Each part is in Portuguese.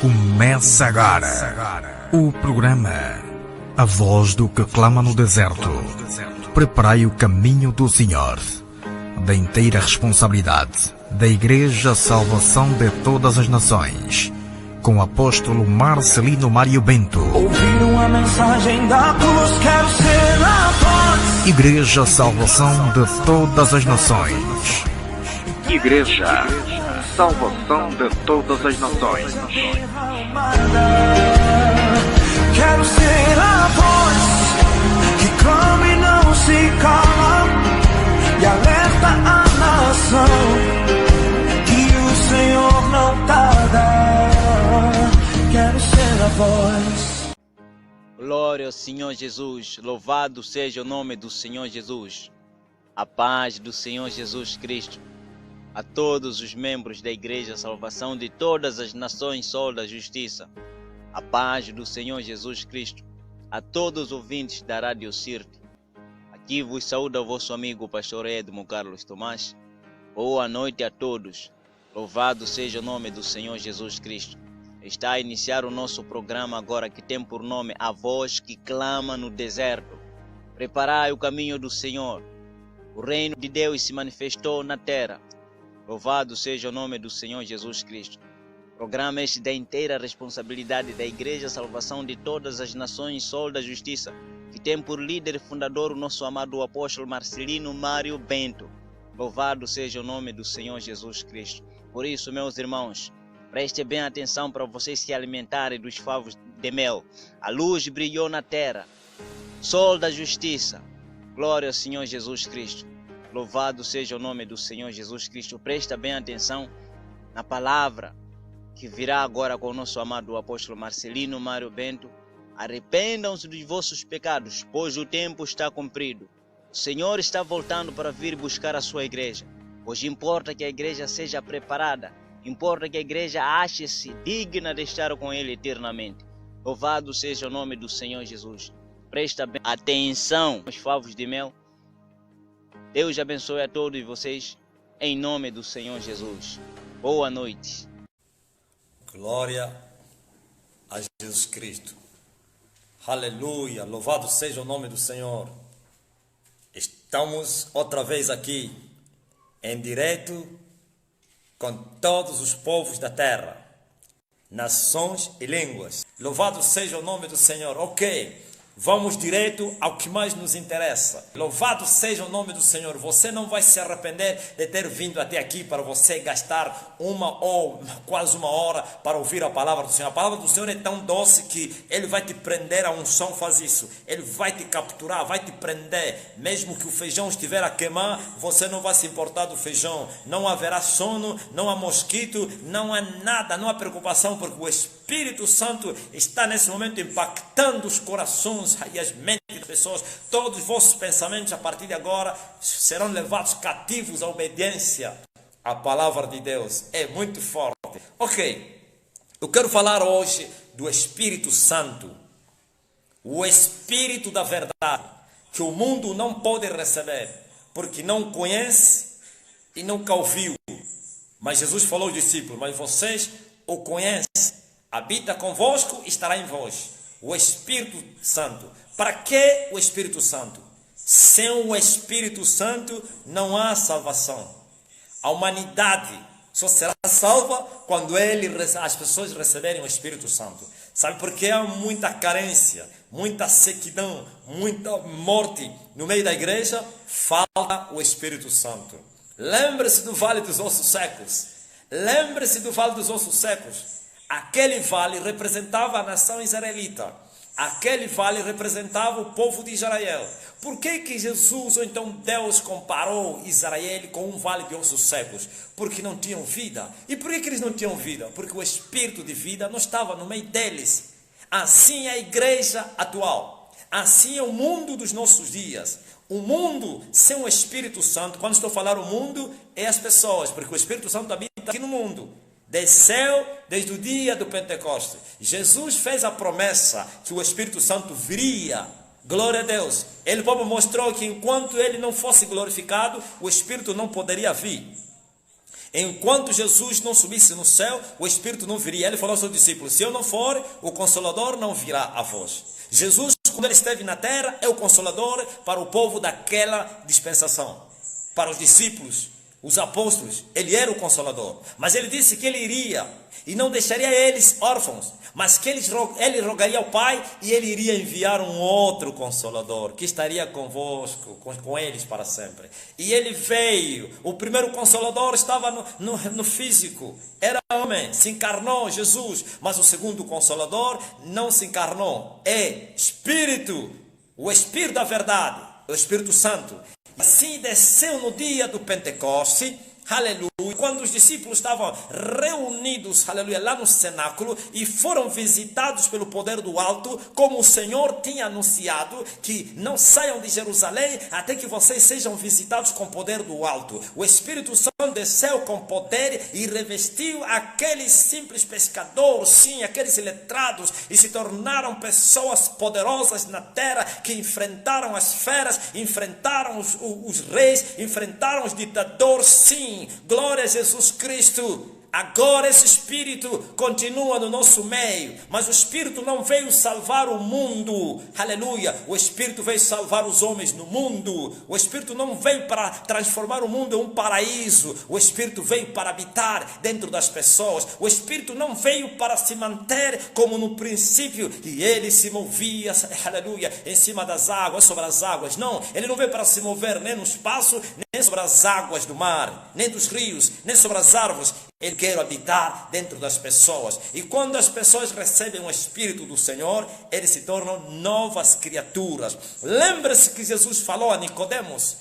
Começa agora o programa A Voz do que Clama no Deserto. Preparai o caminho do Senhor, da inteira responsabilidade da Igreja Salvação de Todas as Nações, com o apóstolo Marcelino Mário Bento. Ouviram a mensagem da cruz, quero ser a voz. Igreja Salvação de Todas as Nações. Igreja Salvação de Todas as Nações. Quero ser a voz que clama e não se cala e alerta a nação que o Senhor não tarda. Quero ser a voz. Glória ao Senhor Jesus, louvado seja o nome do Senhor Jesus. A paz do Senhor Jesus Cristo a todos os membros da Igreja Salvação de Todas as Nações, Sol da Justiça. A paz do Senhor Jesus Cristo a todos os ouvintes da Rádio Sirte. Aqui vos saúda o vosso amigo pastor Edmo Carlos Tomás. Boa noite a todos. Louvado seja o nome do Senhor Jesus Cristo. Está a iniciar o nosso programa agora, que tem por nome A Voz que Clama no Deserto. Preparai o caminho do Senhor. O reino de Deus se manifestou na terra. Louvado seja o nome do Senhor Jesus Cristo. Programa este da inteira responsabilidade da Igreja Salvação de Todas as Nações, Sol da Justiça, que tem por líder e fundador o nosso amado apóstolo Marcelino Mário Bento. Louvado seja o nome do Senhor Jesus Cristo. Por isso, meus irmãos, preste bem atenção para vocês se alimentarem dos favos de mel. A luz brilhou na terra, Sol da Justiça. Glória ao Senhor Jesus Cristo. Louvado seja o nome do Senhor Jesus Cristo. Presta bem atenção na palavra que virá agora com o nosso amado apóstolo Marcelino Mário Bento. Arrependam-se dos vossos pecados, pois o tempo está cumprido. O Senhor está voltando para vir buscar a sua igreja. Hoje importa que a igreja seja preparada. Importa que a igreja ache-se digna de estar com Ele eternamente. Louvado seja o nome do Senhor Jesus. Presta bem atenção aos favos de mel. Deus abençoe a todos vocês, em nome do Senhor Jesus. Boa noite. Glória a Jesus Cristo. Aleluia, louvado seja o nome do Senhor. Estamos outra vez aqui, em direto com todos os povos da terra, nações e línguas. Louvado seja o nome do Senhor. Ok. Vamos direto ao que mais nos interessa. Louvado seja o nome do Senhor. Você não vai se arrepender de ter vindo até aqui para você gastar uma ou quase uma hora para ouvir a palavra do Senhor. A palavra do Senhor é tão doce que Ele vai te prender. A unção faz isso. Ele vai te capturar, vai te prender. Mesmo que o feijão estiver a queimar, você não vai se importar do feijão. Não haverá sono, não há mosquito, não há nada, não há preocupação, porque o Espírito Santo está nesse momento impactando os corações e as mentes das pessoas. Todos os vossos pensamentos a partir de agora serão levados cativos à obediência à palavra de Deus. É muito forte. Ok, eu quero falar hoje do Espírito Santo, o Espírito da verdade, que o mundo não pode receber, porque não conhece e nunca ouviu. Mas Jesus falou aos discípulos: mas vocês o conhecem, habita convosco e estará em vós. O Espírito Santo. Para que o Espírito Santo? Sem o Espírito Santo não há salvação. A humanidade só será salva quando as pessoas receberem o Espírito Santo. Sabe por que há muita carência, muita sequidão, muita morte no meio da igreja? Falta o Espírito Santo. Lembre-se do Vale dos Ossos Secos. Lembre-se do Vale dos Ossos Secos. Aquele vale representava a nação israelita. Aquele vale representava o povo de Israel. Por que Jesus, ou então Deus, comparou Israel com um vale de ossos secos? Porque não tinham vida. E por que eles não tinham vida? Porque o Espírito de vida não estava no meio deles. Assim é a igreja atual. Assim é o mundo dos nossos dias. O mundo sem o Espírito Santo, quando estou a falar o mundo, é as pessoas, porque o Espírito Santo habita aqui no mundo. Desceu desde o dia do Pentecostes. Jesus fez a promessa que o Espírito Santo viria. Glória a Deus. Ele próprio mostrou que enquanto ele não fosse glorificado, o Espírito não poderia vir. Enquanto Jesus não subisse no céu, o Espírito não viria. Ele falou aos seus discípulos: se eu não for, o Consolador não virá a vós. Jesus, quando ele esteve na terra, é o Consolador para o povo daquela dispensação. Para os discípulos, os apóstolos, ele era o Consolador. Mas ele disse que ele iria e não deixaria eles órfãos, mas que ele rogaria ao Pai e ele iria enviar um outro Consolador que estaria convosco, com eles para sempre. E ele veio. O primeiro Consolador estava no físico, era homem, se encarnou Jesus. Mas o segundo Consolador não se encarnou, é Espírito, o Espírito da verdade, o Espírito Santo. Assim desceu no dia do Pentecoste, aleluia, quando os discípulos estavam reunidos, aleluia, lá no cenáculo e foram visitados pelo poder do alto, como o Senhor tinha anunciado, que não saiam de Jerusalém até que vocês sejam visitados com o poder do alto. O Espírito Santo desceu com poder e revestiu aqueles simples pescadores, sim, aqueles letrados, e se tornaram pessoas poderosas na terra, que enfrentaram as feras, enfrentaram os reis, enfrentaram os ditadores, sim. Glória a Jesus Cristo. Agora esse Espírito continua no nosso meio, mas o Espírito não veio salvar o mundo, aleluia. O Espírito veio salvar os homens no mundo. O Espírito não veio para transformar o mundo em um paraíso. O Espírito veio para habitar dentro das pessoas. O Espírito não veio para se manter como no princípio, que ele se movia, aleluia, em cima das águas, sobre as águas. Não, ele não veio para se mover nem no espaço, nem sobre as águas do mar, nem dos rios, nem sobre as árvores. Ele quer habitar dentro das pessoas. E quando as pessoas recebem o Espírito do Senhor, eles se tornam novas criaturas. Lembre-se que Jesus falou a Nicodemos,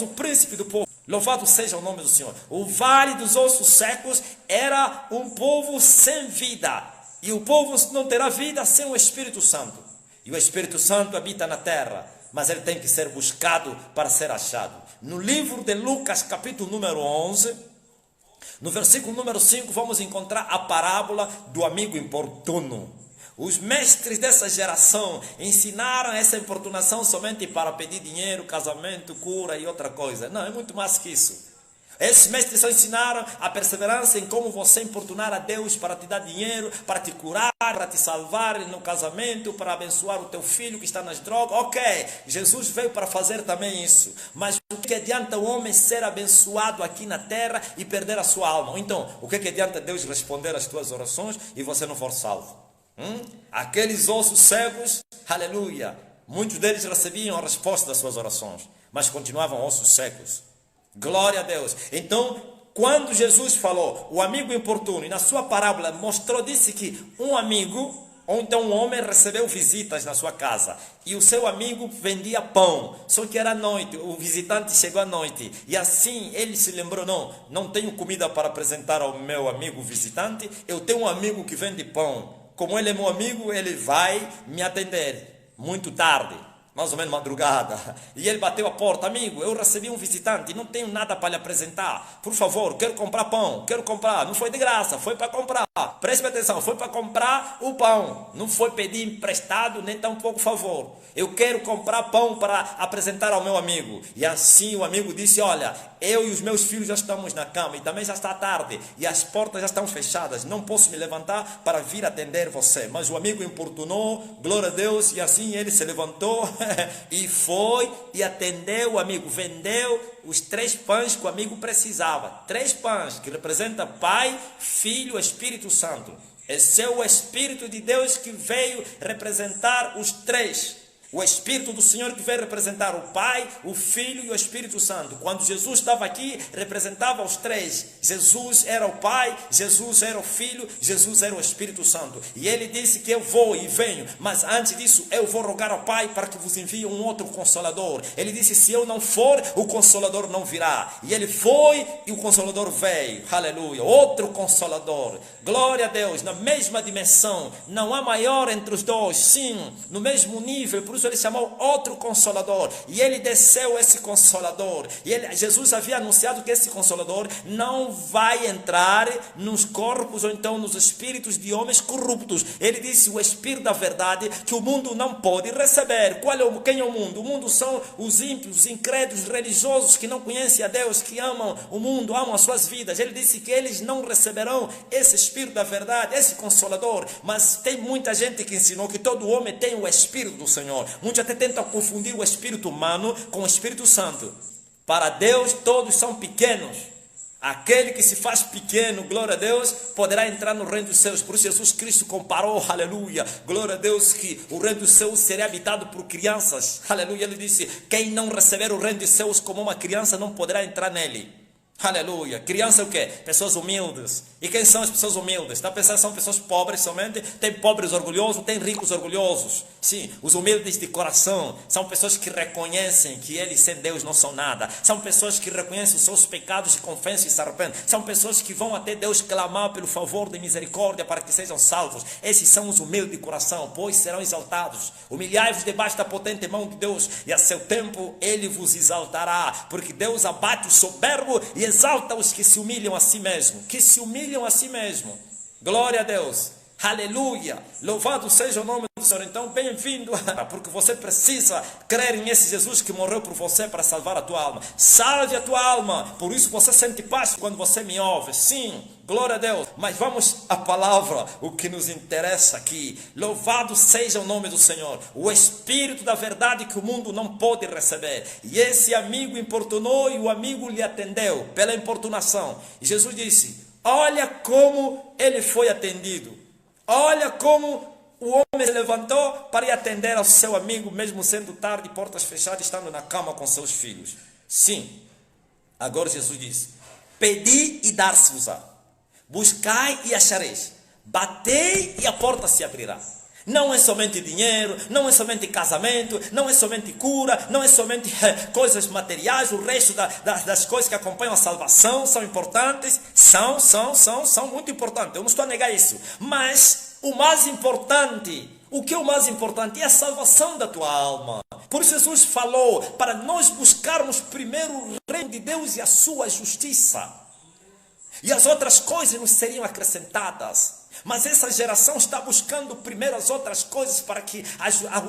o príncipe do povo. Louvado seja o nome do Senhor. O vale dos ossos secos era um povo sem vida. E o povo não terá vida sem o Espírito Santo. E o Espírito Santo habita na terra, mas ele tem que ser buscado para ser achado. No livro de Lucas, capítulo número 11... no versículo número 5, vamos encontrar a parábola do amigo importuno. Os mestres dessa geração ensinaram essa importunação somente para pedir dinheiro, casamento, cura e outra coisa. Não, é muito mais que isso. Esses mestres só ensinaram a perseverança em como você importunar a Deus para te dar dinheiro, para te curar, para te salvar no casamento, para abençoar o teu filho que está nas drogas. Ok, Jesus veio para fazer também isso. Mas o que adianta o homem ser abençoado aqui na terra e perder a sua alma? Então, o que adianta Deus responder às tuas orações e você não for salvo? Aqueles ossos cegos, aleluia, muitos deles recebiam a resposta das suas orações, mas continuavam ossos secos. Glória a Deus. Então, quando Jesus falou o amigo importuno, e na sua parábola mostrou, disse que um amigo, ou então um homem recebeu visitas na sua casa, e o seu amigo vendia pão, só que era noite, o visitante chegou à noite, e assim ele se lembrou: não tenho comida para apresentar ao meu amigo visitante, eu tenho um amigo que vende pão, como ele é meu amigo, ele vai me atender muito tarde, mais ou menos madrugada. E ele bateu a porta: amigo, eu recebi um visitante e não tenho nada para lhe apresentar. Por favor, quero comprar pão, quero comprar. Não foi de graça, foi para comprar. Preste atenção, foi para comprar o pão. Não foi pedir emprestado, nem tampouco favor. Eu quero comprar pão para apresentar ao meu amigo. E assim o amigo disse: olha, eu e os meus filhos já estamos na cama e também já está tarde e as portas já estão fechadas. Não posso me levantar para vir atender você. Mas o amigo importunou, glória a Deus, e assim ele se levantou e foi e atendeu o amigo. Vendeu os 3 pães que o amigo precisava. 3 pães que representam Pai, Filho, Espírito Santo. Esse é o Espírito de Deus que veio representar os 3. O Espírito do Senhor que veio representar o Pai, o Filho e o Espírito Santo. Quando Jesus estava aqui, representava os 3. Jesus era o Pai, Jesus era o Filho, Jesus era o Espírito Santo. E ele disse que eu vou e venho, mas antes disso eu vou rogar ao Pai para que vos envie um outro Consolador. Ele disse: se eu não for, o Consolador não virá. E ele foi e o Consolador veio. Aleluia, outro Consolador. Glória a Deus, na mesma dimensão. Não há maior entre os dois, sim, no mesmo nível. Por isso ele chamou outro Consolador. E ele desceu esse Consolador. E Jesus havia anunciado que esse Consolador não vai entrar nos corpos ou então nos espíritos de homens corruptos. Ele disse o Espírito da verdade que o mundo não pode receber. Quem é o mundo? O mundo são os ímpios, os incrédulos, religiosos que não conhecem a Deus, que amam o mundo, amam as suas vidas. Ele disse que eles não receberão esse Espírito da verdade, esse Consolador. Mas tem muita gente que ensinou que todo homem tem o Espírito do Senhor. Muitos até tentam confundir o Espírito humano com o Espírito Santo. Para Deus todos são pequenos. Aquele que se faz pequeno, glória a Deus, poderá entrar no reino dos céus. Por isso Jesus Cristo comparou, aleluia, glória a Deus, que o reino dos céus seria habitado por crianças. Aleluia, ele disse, quem não receber o reino dos céus como uma criança não poderá entrar nele. Aleluia. Criança é o quê? Pessoas humildes. E quem são as pessoas humildes? Está pensando que são pessoas pobres somente? Tem pobres orgulhosos, tem ricos orgulhosos. Sim, os humildes de coração são pessoas que reconhecem que eles sem Deus não são nada. São pessoas que reconhecem os seus pecados e confessam e se arrependem. São pessoas que vão até Deus clamar pelo favor de misericórdia para que sejam salvos. Esses são os humildes de coração, pois serão exaltados. Humilhai-vos debaixo da potente mão de Deus e a seu tempo ele vos exaltará. Porque Deus abate o soberbo e exalta os que se humilham a si mesmo. Que se humilham a si mesmo. Glória a Deus. Aleluia. Louvado seja o nome do Senhor. Então, bem-vindo. Porque você precisa crer em esse Jesus que morreu por você para salvar a tua alma. Salve a tua alma. Por isso você sente paz quando você me ouve. Sim. Glória a Deus. Mas vamos à palavra. O que nos interessa aqui. Louvado seja o nome do Senhor. O Espírito da verdade que o mundo não pode receber. E esse amigo importunou e o amigo lhe atendeu pela importunação. E Jesus disse, olha como ele foi atendido. Olha como o homem se levantou para ir atender ao seu amigo, mesmo sendo tarde, portas fechadas, estando na cama com seus filhos. Sim. Agora Jesus diz, pedi e dar-se-vos-á. Buscai e achareis. Batei e a porta se abrirá. Não é somente dinheiro, não é somente casamento, não é somente cura, não é somente coisas materiais, o resto das coisas que acompanham a salvação são importantes, são muito importantes, eu não estou a negar isso, mas o mais importante, o que é o mais importante? É a salvação da tua alma. Por isso Jesus falou para nós buscarmos primeiro o reino de Deus e a sua justiça, e as outras coisas nos seriam acrescentadas. Mas essa geração está buscando primeiro as outras coisas para que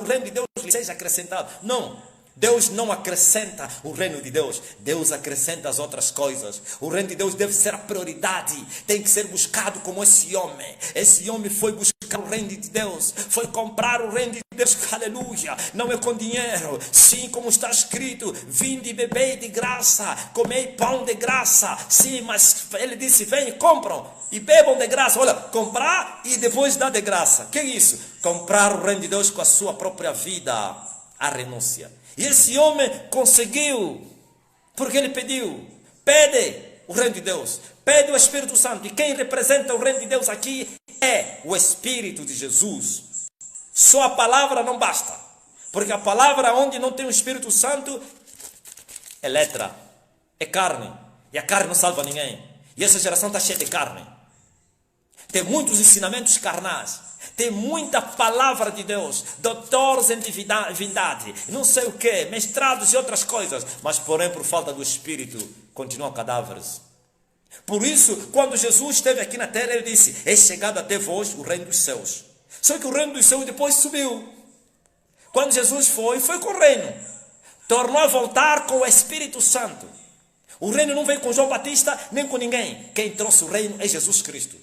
o reino de Deus lhe seja acrescentado. Não, Deus não acrescenta o reino de Deus. Deus acrescenta as outras coisas. O reino de Deus deve ser a prioridade. Tem que ser buscado como esse homem. Esse homem foi buscar o reino de Deus. Foi comprar o reino de Deus. Aleluia. Não é com dinheiro. Sim, como está escrito. Vinde e bebei de graça. Comei pão de graça. Sim, mas ele disse, vem e compram. E bebam de graça. Olha, comprar e depois dar de graça. Que é isso? Comprar o reino de Deus com a sua própria vida. A renúncia. E esse homem conseguiu, porque ele pediu, pede o reino de Deus, pede o Espírito Santo, e quem representa o reino de Deus aqui é o Espírito de Jesus. Só a palavra não basta, porque a palavra onde não tem o Espírito Santo é letra, é carne, e a carne não salva ninguém, e essa geração está cheia de carne, tem muitos ensinamentos carnais. Tem muita palavra de Deus, doutores em divindade, não sei o que, mestrados e outras coisas, mas porém por falta do Espírito continuam cadáveres. Por isso, quando Jesus esteve aqui na terra, ele disse, é chegado até vós o reino dos céus. Só que o reino dos céus depois subiu. Quando Jesus foi com o reino, tornou a voltar com o Espírito Santo. O reino não veio com João Batista, nem com ninguém. Quem trouxe o reino é Jesus Cristo.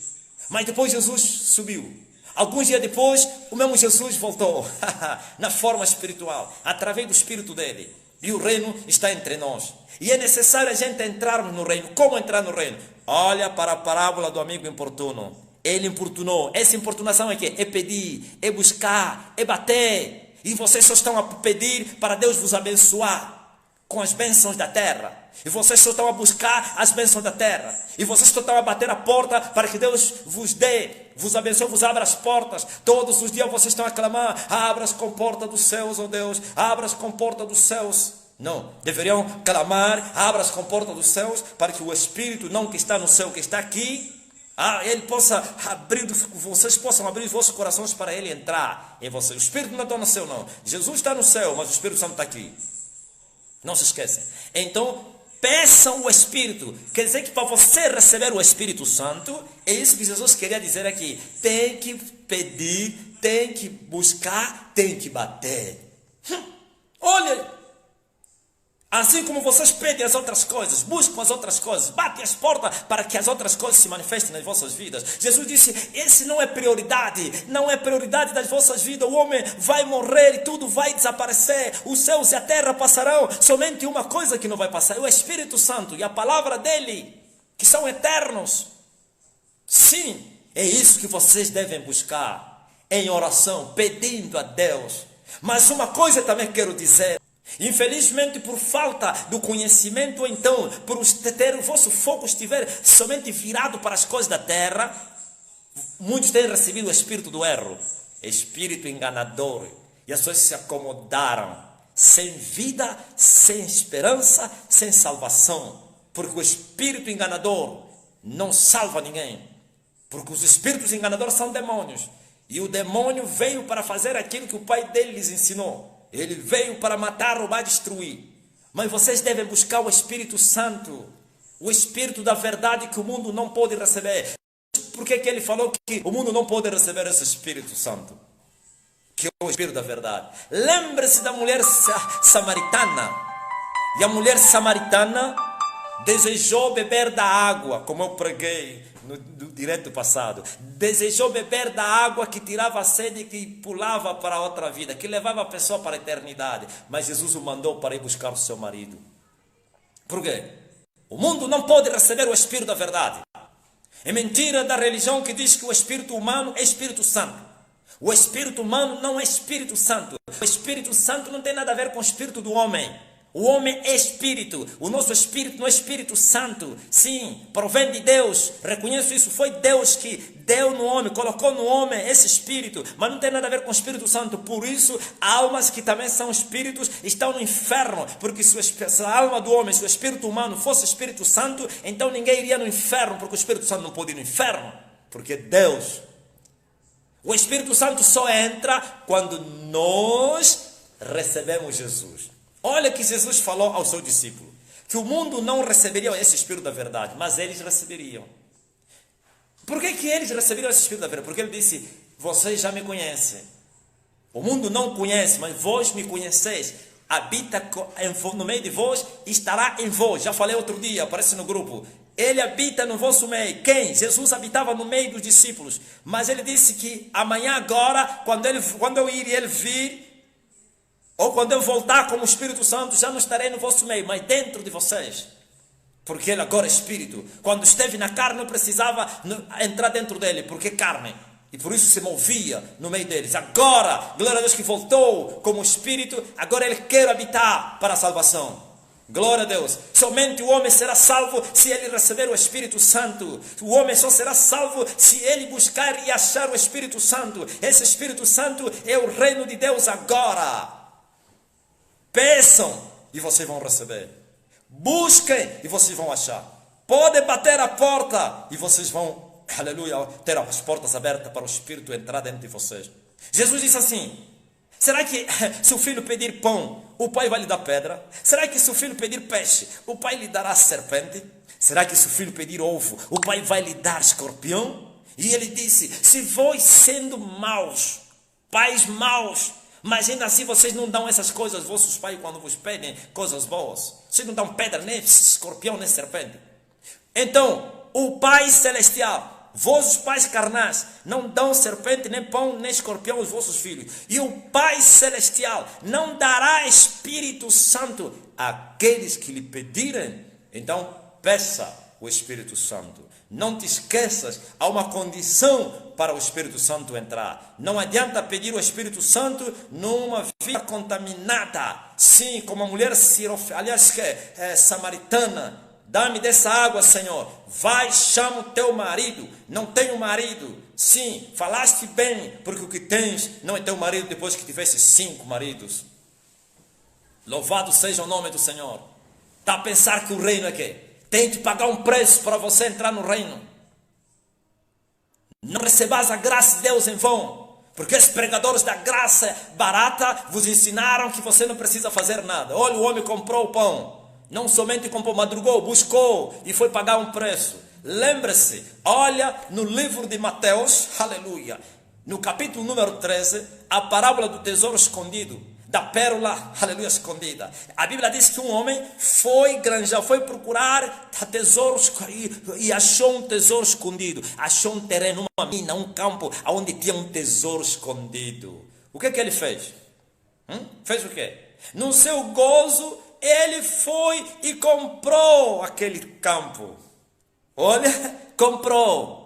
Mas depois Jesus subiu. Alguns dias depois, o mesmo Jesus voltou, na forma espiritual, através do Espírito dele. E o reino está entre nós. E é necessário a gente entrarmos no reino. Como entrar no reino? Olha para a parábola do amigo importuno. Ele importunou. Essa importunação é que é pedir, é buscar, é bater. E vocês só estão a pedir para Deus vos abençoar com as bênçãos da terra. E vocês só estão a buscar as bênçãos da terra. E vocês só estão a bater a porta para que Deus vos dê, vos abençoe, vos abra as portas. Todos os dias vocês estão a clamar, abra as comportas dos céus, ó Deus, abra as comportas dos céus. Não, deveriam clamar, abra as comportas dos céus, para que o Espírito, não que está no céu, que está aqui, Ele possa abrir, vocês possam abrir os vossos corações para Ele entrar em vocês. O Espírito não está no céu, não. Jesus está no céu, mas o Espírito Santo está aqui. Não se esqueçam. Então, peçam o Espírito. Quer dizer que para você receber o Espírito Santo, é isso que Jesus queria dizer aqui. Tem que pedir, tem que buscar, tem que bater. Olha, assim como vocês pedem as outras coisas, buscam as outras coisas, batem as portas para que as outras coisas se manifestem nas vossas vidas. Jesus disse, esse não é prioridade, não é prioridade das vossas vidas. O homem vai morrer e tudo vai desaparecer, os céus e a terra passarão, somente uma coisa que não vai passar, é o Espírito Santo e a palavra dele, que são eternos. Sim, é isso que vocês devem buscar em oração, pedindo a Deus. Mas uma coisa também quero dizer, infelizmente por falta do conhecimento, então, por ter o vosso foco estiver somente virado para as coisas da terra, muitos têm recebido o espírito do erro, espírito enganador, e as pessoas se acomodaram, sem vida, sem esperança, sem salvação, porque o espírito enganador não salva ninguém, porque os espíritos enganadores são demônios, e o demônio veio para fazer aquilo que o pai dele lhes ensinou. Ele veio para matar, roubar, destruir. Mas vocês devem buscar o Espírito Santo, o Espírito da verdade que o mundo não pode receber. Por que ele falou que o mundo não pode receber esse Espírito Santo? Que é o Espírito da verdade. Lembre-se da mulher samaritana. E a mulher samaritana desejou beber da água, como eu preguei no direto passado. Desejou beber da água que tirava a sede e que pulava para outra vida, que levava a pessoa para a eternidade. Mas Jesus o mandou para ir buscar o seu marido. Por quê? O mundo não pode receber o Espírito da verdade. É mentira da religião que diz que o Espírito humano é Espírito Santo. O Espírito humano não é Espírito Santo. O Espírito Santo não tem nada a ver com o Espírito do homem. O homem é espírito, o nosso espírito não é Espírito Santo. Sim, provém de Deus, reconheço isso, foi Deus que deu no homem, colocou no homem esse espírito, mas não tem nada a ver com o Espírito Santo. Por isso, almas que também são espíritos estão no inferno, porque se a alma do homem, se o espírito humano fosse Espírito Santo, então ninguém iria no inferno, porque o Espírito Santo não pode ir no inferno, porque Deus. O Espírito Santo só entra quando nós recebemos Jesus. Olha que Jesus falou ao seu discípulo, que o mundo não receberia esse Espírito da verdade, mas eles receberiam. Por que eles receberiam esse Espírito da verdade? Porque ele disse, vocês já me conhecem. O mundo não conhece, mas vós me conheceis. Habita no meio de vós e estará em vós. Já falei outro dia, aparece no grupo. Ele habita no vosso meio. Quem? Jesus habitava no meio dos discípulos. Mas ele disse que amanhã agora, quando eu ir e ele vir, ou quando eu voltar como Espírito Santo, já não estarei no vosso meio, mas dentro de vocês. Porque ele agora é Espírito. Quando esteve na carne, não precisava entrar dentro dele, porque é carne. E por isso se movia no meio deles. Agora, glória a Deus que voltou como Espírito, agora ele quer habitar para a salvação. Glória a Deus. Somente o homem será salvo se ele receber o Espírito Santo. O homem só será salvo se ele buscar e achar o Espírito Santo. Esse Espírito Santo é o reino de Deus agora. Peçam e vocês vão receber. Busquem e vocês vão achar. Podem bater a porta e vocês vão, aleluia, ter as portas abertas para o Espírito entrar dentro de vocês. Jesus disse assim, será que se o filho pedir pão, o pai vai lhe dar pedra? Será que se o filho pedir peixe, o pai lhe dará serpente? Será que se o filho pedir ovo, o pai vai lhe dar escorpião? E ele disse, se vós sendo maus, pais maus, mas ainda assim vocês não dão essas coisas aos vossos pais quando vos pedem coisas boas. Vocês não dão pedra, nem escorpião, nem serpente. Então, o Pai Celestial, vossos pais carnais, não dão serpente, nem pão, nem escorpião aos vossos filhos. E o Pai Celestial não dará Espírito Santo àqueles que lhe pedirem. Então, peça o Espírito Santo. Não te esqueças, há uma condição para o Espírito Santo entrar. Não adianta pedir o Espírito Santo numa vida contaminada. Sim, como a mulher samaritana. Dá-me dessa água, Senhor. Vai, chama o teu marido. Não tenho marido. Sim, falaste bem, porque o que tens não é teu marido depois que tivesse 5 maridos. Louvado seja o nome do Senhor. Está a pensar que o reino é quê? Tem que pagar um preço para você entrar no reino. Não recebais a graça de Deus em vão. Porque os pregadores da graça barata vos ensinaram que você não precisa fazer nada. Olha, o homem comprou o pão. Não somente comprou, madrugou, buscou e foi pagar um preço. Lembre-se, olha no livro de Mateus, aleluia, no capítulo número 13, a parábola do tesouro escondido, da pérola, aleluia, escondida. A Bíblia diz que um homem foi granjar, foi procurar tesouros e achou um tesouro escondido. Achou um terreno, uma mina, um campo onde tinha um tesouro escondido. O que ele fez? Fez o quê? No seu gozo, ele foi e comprou aquele campo. Olha, comprou.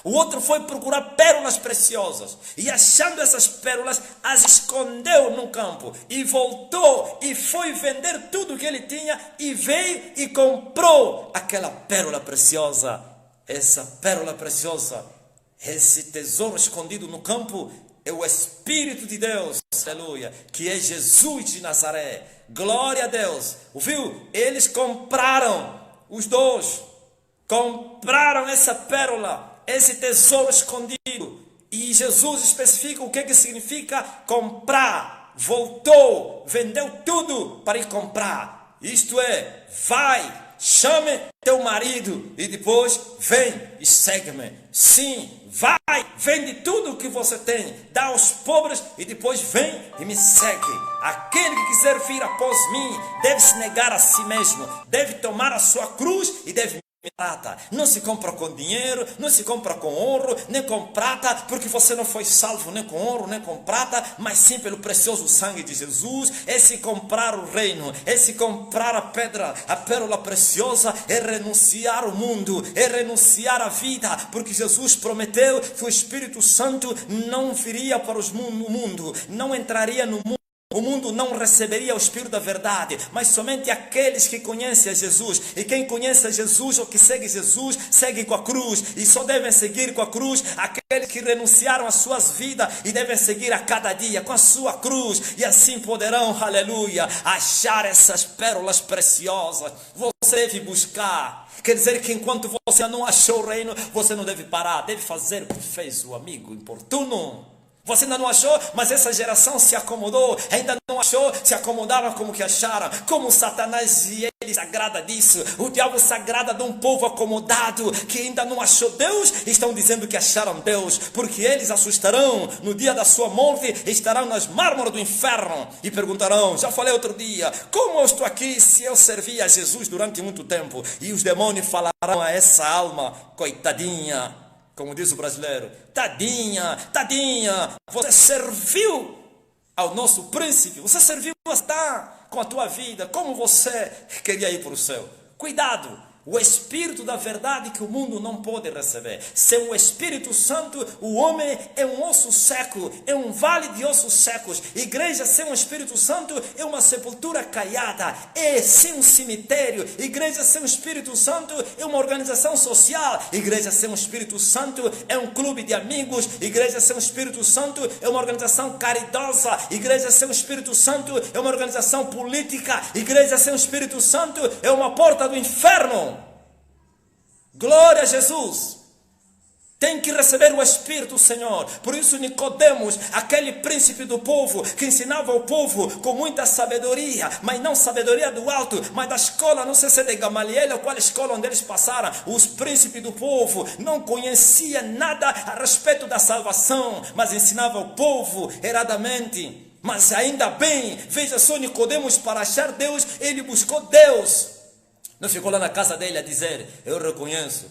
O outro foi procurar pérolas preciosas e achando essas pérolas, as escondeu no campo e voltou e foi vender tudo que ele tinha e veio e comprou aquela pérola preciosa. Essa pérola preciosa, esse tesouro escondido no campo é o Espírito de Deus, aleluia, que é Jesus de Nazaré. Glória a Deus. Ouviu? Eles compraram, os dois compraram essa pérola, esse tesouro escondido. E Jesus especifica o que significa comprar. Voltou, vendeu tudo para ir comprar. Isto é, vai, chame teu marido e depois vem e segue-me. Sim, vai, vende tudo o que você tem, dá aos pobres e depois vem e me segue. Aquele que quiser vir após mim deve se negar a si mesmo, deve tomar a sua cruz e deve prata. Não se compra com dinheiro, não se compra com ouro, nem com prata, porque você não foi salvo nem com ouro, nem com prata, mas sim pelo precioso sangue de Jesus. É se comprar o reino, é se comprar a pedra, a pérola preciosa, é renunciar ao mundo, é renunciar à vida, porque Jesus prometeu que o Espírito Santo não viria para o mundo, não entraria no mundo. O mundo não receberia o Espírito da verdade, mas somente aqueles que conhecem a Jesus. E quem conhece a Jesus ou que segue Jesus, segue com a cruz. E só devem seguir com a cruz aqueles que renunciaram às suas vidas e devem seguir a cada dia com a sua cruz. E assim poderão, aleluia, achar essas pérolas preciosas. Você deve buscar. Quer dizer que enquanto você não achou o reino, você não deve parar. Deve fazer o que fez o amigo importuno. Você ainda não achou, mas essa geração se acomodou. Ainda não achou, se acomodaram como que acharam. Como Satanás e ele se agrada disso. O diabo se agrada de um povo acomodado que ainda não achou Deus. Estão dizendo que acharam Deus, porque eles assustarão no dia da sua morte. Estarão nas mármores do inferno e perguntarão, já falei outro dia, como eu estou aqui se eu servi a Jesus durante muito tempo? E os demônios falarão a essa alma, coitadinha. Como diz o brasileiro, tadinha, tadinha, você serviu ao nosso príncipe, você serviu com a tua vida, como você queria ir para o céu. Cuidado, o Espírito da verdade que o mundo não pode receber. Sem o Espírito Santo, o homem é um osso seco, é um vale de ossos secos. Igreja sem o Espírito Santo é uma sepultura caiada, é sim um cemitério. Igreja sem o Espírito Santo é uma organização social. Igreja sem o Espírito Santo é um clube de amigos. Igreja sem o Espírito Santo é uma organização caridosa. Igreja sem o Espírito Santo é uma organização política. Igreja sem o Espírito Santo é uma porta do inferno. Glória a Jesus. Tem que receber o Espírito, Senhor. Por isso Nicodemos, aquele príncipe do povo, que ensinava o povo com muita sabedoria, mas não sabedoria do alto, mas da escola, não sei se é de Gamaliel ou qual escola onde eles passaram. Os príncipes do povo não conheciam nada a respeito da salvação, mas ensinava o povo erradamente. Mas ainda bem, veja só, Nicodemos, para achar Deus, ele buscou Deus. Não ficou lá na casa dele a dizer, eu reconheço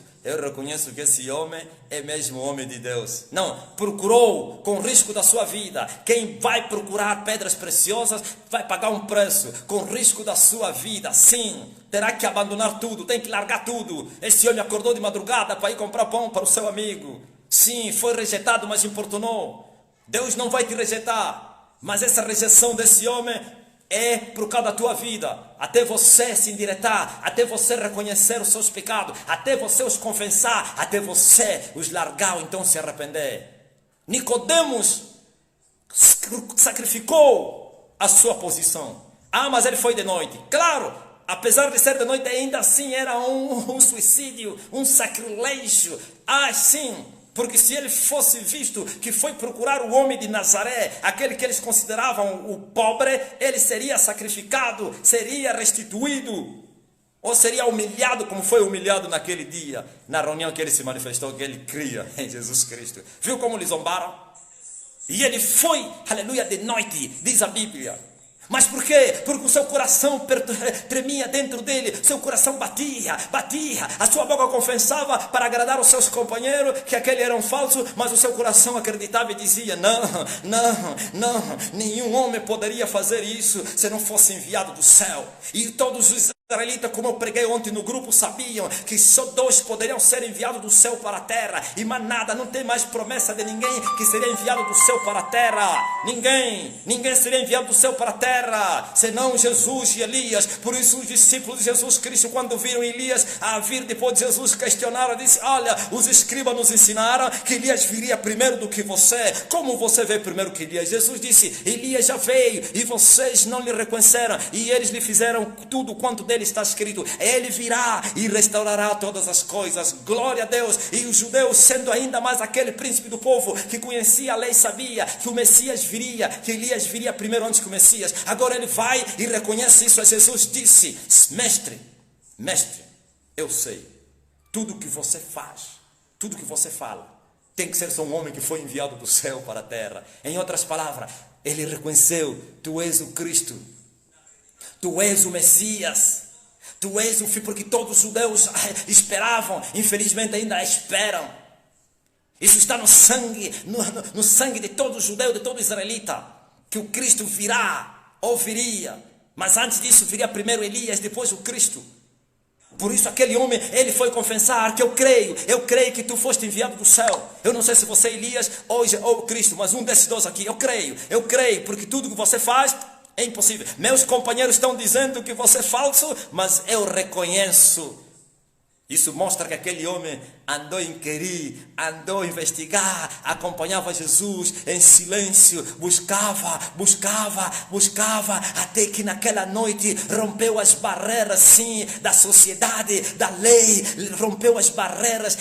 que esse homem é mesmo homem de Deus. Não, procurou com risco da sua vida. Quem vai procurar pedras preciosas vai pagar um preço, com risco da sua vida. Sim, terá que abandonar tudo, tem que largar tudo. Esse homem acordou de madrugada para ir comprar pão para o seu amigo. Sim, foi rejeitado, mas importunou. Deus não vai te rejeitar, mas essa rejeição desse homem é por causa da tua vida, até você se endireitar, até você reconhecer os seus pecados, até você os confessar, até você os largar ou então se arrepender. Nicodemos sacrificou a sua posição. Ah, mas ele foi de noite. Claro, Apesar de ser de noite, ainda assim era um suicídio, um sacrilégio. Sim, porque se ele fosse visto que foi procurar o homem de Nazaré, aquele que eles consideravam o pobre, ele seria sacrificado, seria restituído, ou seria humilhado, como foi humilhado naquele dia, na reunião que ele se manifestou, que ele cria em Jesus Cristo. Viu como lhe zombaram? E ele foi, aleluia, de noite, diz a Bíblia. Mas por quê? Porque o seu coração tremia dentro dele, seu coração batia, a sua boca confessava para agradar os seus companheiros que aquele era um falso, mas o seu coração acreditava e dizia, não, nenhum homem poderia fazer isso se não fosse enviado do céu. E todos os israelitas, como eu preguei ontem no grupo, sabiam que só 2 poderiam ser enviados do céu para a terra, e mais nada, não tem mais promessa de ninguém que seria enviado do céu para a terra. Ninguém seria enviado do céu para a terra, senão Jesus e Elias. Por isso os discípulos de Jesus Cristo, quando viram Elias a vir depois de Jesus, questionaram, disse, olha, os escribas nos ensinaram que Elias viria primeiro do que você. Como você veio primeiro que Elias? Jesus disse, Elias já veio e vocês não lhe reconheceram, e eles lhe fizeram tudo quanto dele está escrito. Ele virá e restaurará todas as coisas. Glória a Deus. E os judeus, sendo ainda mais aquele príncipe do povo que conhecia a lei, sabia que o Messias viria, que Elias viria primeiro antes que o Messias. Agora ele vai e reconhece isso. A Jesus disse, mestre, eu sei, tudo que você faz, tudo que você fala, tem que ser só um homem que foi enviado do céu para a terra. Em outras palavras, ele reconheceu, tu és o Cristo, tu és o Messias, tu és o filho, porque todos os judeus esperavam, infelizmente ainda esperam. Isso está no sangue, no sangue de todo judeu, de todo israelita, que o Cristo virá, ou viria. Mas antes disso viria primeiro Elias, depois o Cristo. Por isso aquele homem, ele foi confessar que eu creio que tu foste enviado do céu. Eu não sei se você é Elias ou Cristo, mas um desses 2 aqui, eu creio, porque tudo que você faz é impossível. Meus companheiros estão dizendo que você é falso, mas eu reconheço. Isso mostra que aquele homem andou inquirir, andou a investigar, acompanhava Jesus em silêncio, buscava, até que naquela noite rompeu as barreiras, sim, da sociedade, da lei, rompeu as barreiras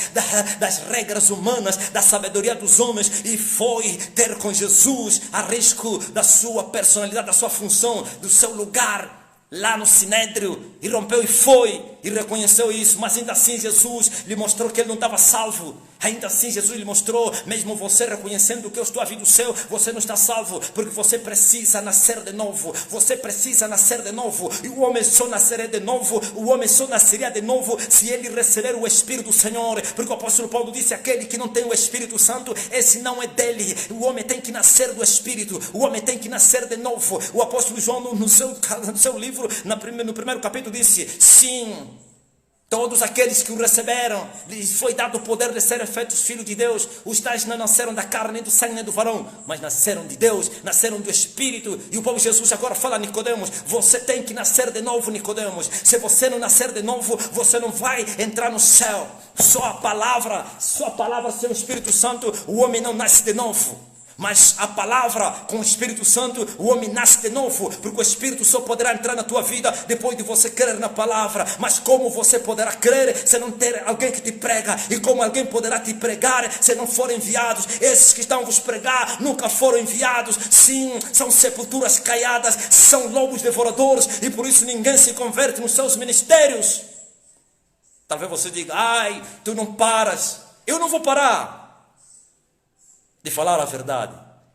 das regras humanas, da sabedoria dos homens, e foi ter com Jesus a risco da sua personalidade, da sua função, do seu lugar lá no Sinédrio, e rompeu e foi, e reconheceu isso. Mas ainda assim Jesus lhe mostrou que ele não estava salvo. Ainda assim Jesus lhe mostrou, mesmo você reconhecendo que eu estou a vir do céu, você não está salvo, porque você precisa nascer de novo. Você precisa nascer de novo, e o homem só nascerá de novo, o homem só nasceria de novo se ele receber o Espírito do Senhor, porque o apóstolo Paulo disse, aquele que não tem o Espírito Santo, esse não é dele. O homem tem que nascer do Espírito, o homem tem que nascer de novo. O apóstolo João no seu livro, no primeiro capítulo, disse, sim, todos aqueles que o receberam, lhes foi dado o poder de serem feitos filhos de Deus. Os tais não nasceram da carne, nem do sangue, nem do varão, mas nasceram de Deus, nasceram do Espírito. E o povo Jesus agora fala a Nicodemos, você tem que nascer de novo, Nicodemos. Se você não nascer de novo, você não vai entrar no céu. Só a palavra sem o Espírito Santo, o homem não nasce de novo. Mas a palavra com o Espírito Santo, o homem nasce de novo, porque o Espírito só poderá entrar na tua vida depois de você crer na palavra. Mas como você poderá crer se não ter alguém que te prega? E como alguém poderá te pregar se não forem enviados? Esses que estão vos pregar nunca foram enviados. Sim, são sepulturas caiadas, são lobos devoradores, e por isso ninguém se converte nos seus ministérios. Talvez você diga, ai, tu não paras. Eu não vou parar de falar a verdade.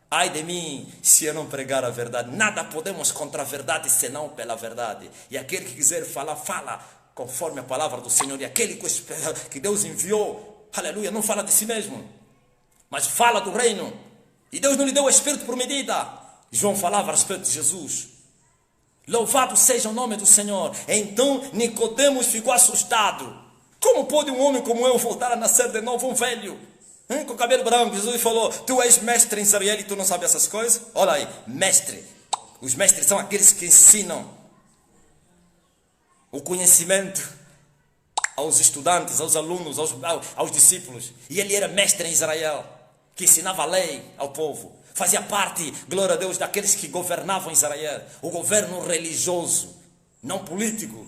Ai de mim, se eu não pregar a verdade. Nada podemos contra a verdade, senão pela verdade. E aquele que quiser falar, fala conforme a palavra do Senhor. E aquele que Deus enviou, aleluia, não fala de si mesmo, mas fala do reino. E Deus não lhe deu o Espírito por medida. João falava a respeito de Jesus. Louvado seja o nome do Senhor. Então Nicodemos ficou assustado. Como pode um homem como eu voltar a nascer de novo, um velho? Com cabelo branco. Jesus falou, tu és mestre em Israel e tu não sabes essas coisas? Olha aí, mestre. Os mestres são aqueles que ensinam o conhecimento aos estudantes, aos alunos, aos discípulos. E ele era mestre em Israel, que ensinava a lei ao povo. Fazia parte, glória a Deus, daqueles que governavam Israel. O governo religioso, não político.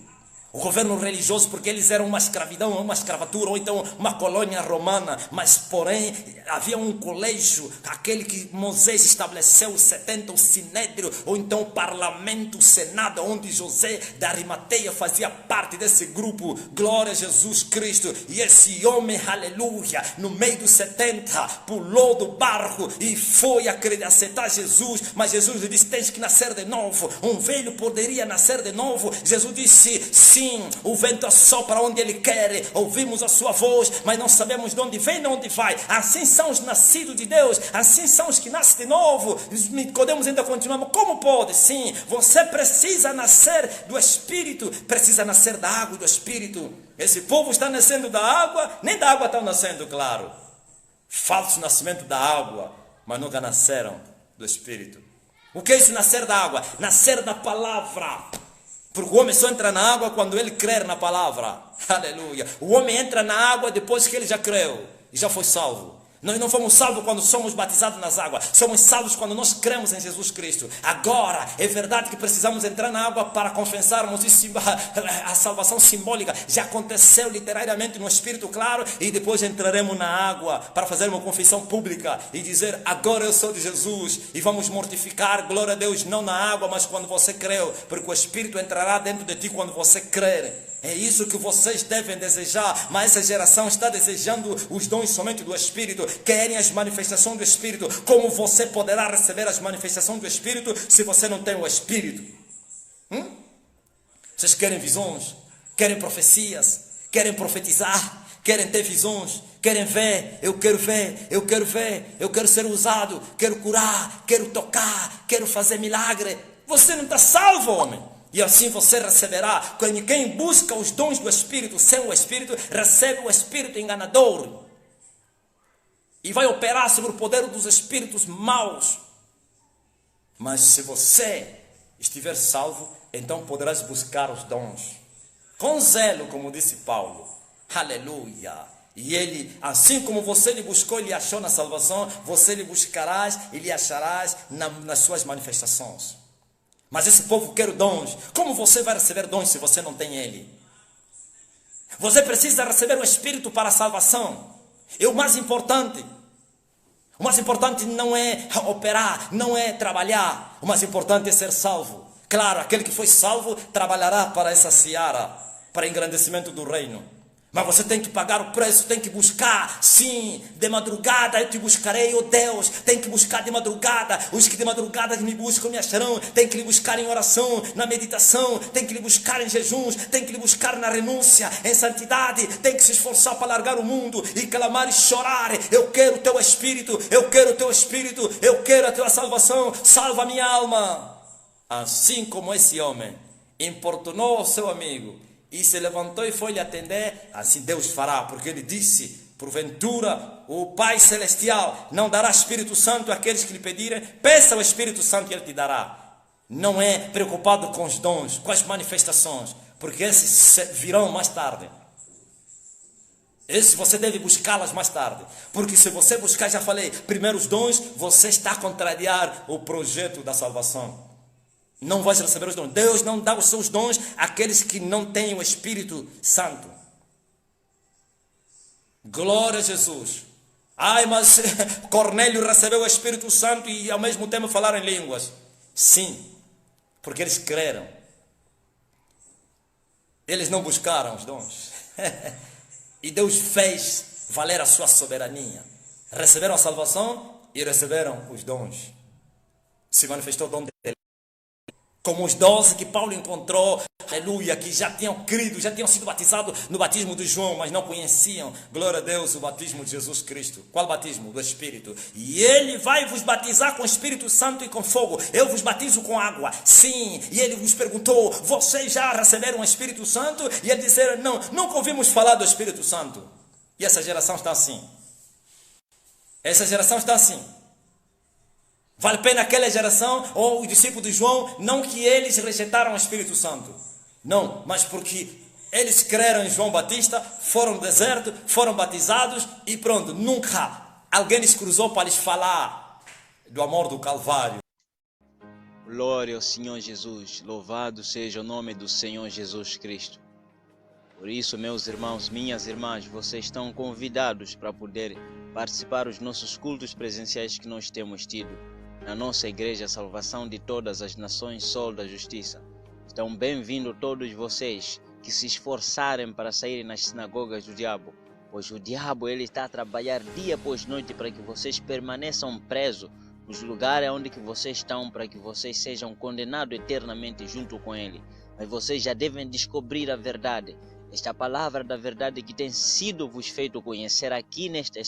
O governo religioso, porque eles eram uma escravidão, uma escravatura, ou então uma colônia romana, mas porém havia um colégio, aquele que Moisés estabeleceu, o 70, o Sinédrio, ou então o parlamento, o Senado, onde José da Arimateia fazia parte desse grupo, glória a Jesus Cristo. E esse homem, aleluia, no meio dos 70, pulou do barco e foi aceitar Jesus, mas Jesus lhe disse, tens que nascer de novo. Um velho poderia nascer de novo? Jesus disse, sim, o vento assopra onde ele quer, ouvimos a sua voz, mas não sabemos de onde vem nem onde vai. Assim são os nascidos de Deus, assim são os que nascem de novo. Nicodemos ainda continua, como pode? Sim, você precisa nascer do Espírito, precisa nascer da água e do Espírito. Esse povo está nascendo da água, nem da água estão nascendo, claro. Falso nascimento da água, mas nunca nasceram do Espírito. O que é isso, nascer da água? Nascer da palavra. Porque o homem só entra na água quando ele crer na palavra. Aleluia. O homem entra na água depois que ele já creu e já foi salvo. Nós não fomos salvos quando somos batizados nas águas. Somos salvos quando nós cremos em Jesus Cristo. Agora, é verdade que precisamos entrar na água para confessarmos isso. A salvação simbólica já aconteceu literariamente no Espírito, claro. E depois entraremos na água para fazer uma confissão pública e dizer, agora eu sou de Jesus. E vamos mortificar, glória a Deus, não na água, mas quando você creu. Porque o Espírito entrará dentro de ti quando você crer. É isso que vocês devem desejar, mas essa geração está desejando os dons somente do Espírito, querem as manifestações do Espírito. Como você poderá receber as manifestações do Espírito se você não tem o Espírito? Vocês querem visões, querem profecias, querem profetizar, querem ter visões, querem ver, eu quero ver, eu quero ver, eu quero ser usado, quero curar, quero tocar, quero fazer milagre. Você não está salvo, homem. E assim você receberá. Quem busca os dons do Espírito sem o Espírito, recebe o Espírito enganador. E vai operar sobre o poder dos espíritos maus. Mas se você estiver salvo, então poderás buscar os dons. Com zelo, como disse Paulo. Aleluia. E ele, assim como você lhe buscou e lhe achou na salvação, você lhe buscarás e lhe acharás nas suas manifestações. Mas esse povo quer dons. Como você vai receber dons se você não tem ele? Você precisa receber o Espírito para a salvação. E o mais importante não é operar, não é trabalhar. O mais importante é ser salvo. Claro, aquele que foi salvo trabalhará para essa seara, para engrandecimento do reino. Mas você tem que pagar o preço, tem que buscar, sim, de madrugada eu te buscarei, ó Deus, tem que buscar de madrugada, os que de madrugada me buscam me acharão, tem que lhe buscar em oração, na meditação, tem que lhe buscar em jejuns, tem que lhe buscar na renúncia, em santidade, tem que se esforçar para largar o mundo e clamar e chorar, eu quero o teu Espírito, eu quero o teu Espírito, eu quero a tua salvação, salva a minha alma. Assim como esse homem importunou o seu amigo, e se levantou e foi lhe atender, assim Deus fará, porque ele disse, porventura o Pai Celestial não dará Espírito Santo àqueles que lhe pedirem, peça o Espírito Santo e ele te dará. Não é preocupado com os dons, com as manifestações, porque esses virão mais tarde. Esses você deve buscá-las mais tarde, porque se você buscar, já falei, primeiro os dons, você está a contrariar o projeto da salvação. Não vais receber os dons. Deus não dá os seus dons àqueles que não têm o Espírito Santo. Glória a Jesus. Ai, mas Cornélio recebeu o Espírito Santo e ao mesmo tempo falaram em línguas. Sim, porque eles creram. Eles não buscaram os dons. E Deus fez valer a sua soberania. Receberam a salvação e receberam os dons. Se manifestou o dom dele. Como os 12 que Paulo encontrou, aleluia, que já tinham crido, já tinham sido batizados no batismo de João, mas não conheciam, glória a Deus, o batismo de Jesus Cristo. Qual batismo? Do Espírito. E ele vai vos batizar com o Espírito Santo e com fogo. Eu vos batizo com água. Sim. E ele vos perguntou, vocês já receberam o Espírito Santo? E eles disseram, não, nunca ouvimos falar do Espírito Santo. E essa geração está assim. Essa geração está assim. Vale a pena aquela geração, ou os discípulos de João, não que eles rejeitaram o Espírito Santo. Não, mas porque eles creram em João Batista, foram no deserto, foram batizados e pronto. Nunca alguém lhes cruzou para lhes falar do amor do Calvário. Glória ao Senhor Jesus. Louvado seja o nome do Senhor Jesus Cristo. Por isso, meus irmãos, minhas irmãs, vocês estão convidados para poder participar dos nossos cultos presenciais que nós temos tido na nossa igreja Salvação de Todas as Nações, Sol da Justiça. Estão bem-vindos todos vocês que se esforçarem para saírem nas sinagogas do diabo, pois o diabo ele está a trabalhar dia após noite para que vocês permaneçam presos nos lugares onde que vocês estão, para que vocês sejam condenados eternamente junto com ele. Mas vocês já devem descobrir a verdade. Esta palavra da verdade que tem sido vos feito conhecer aqui nesta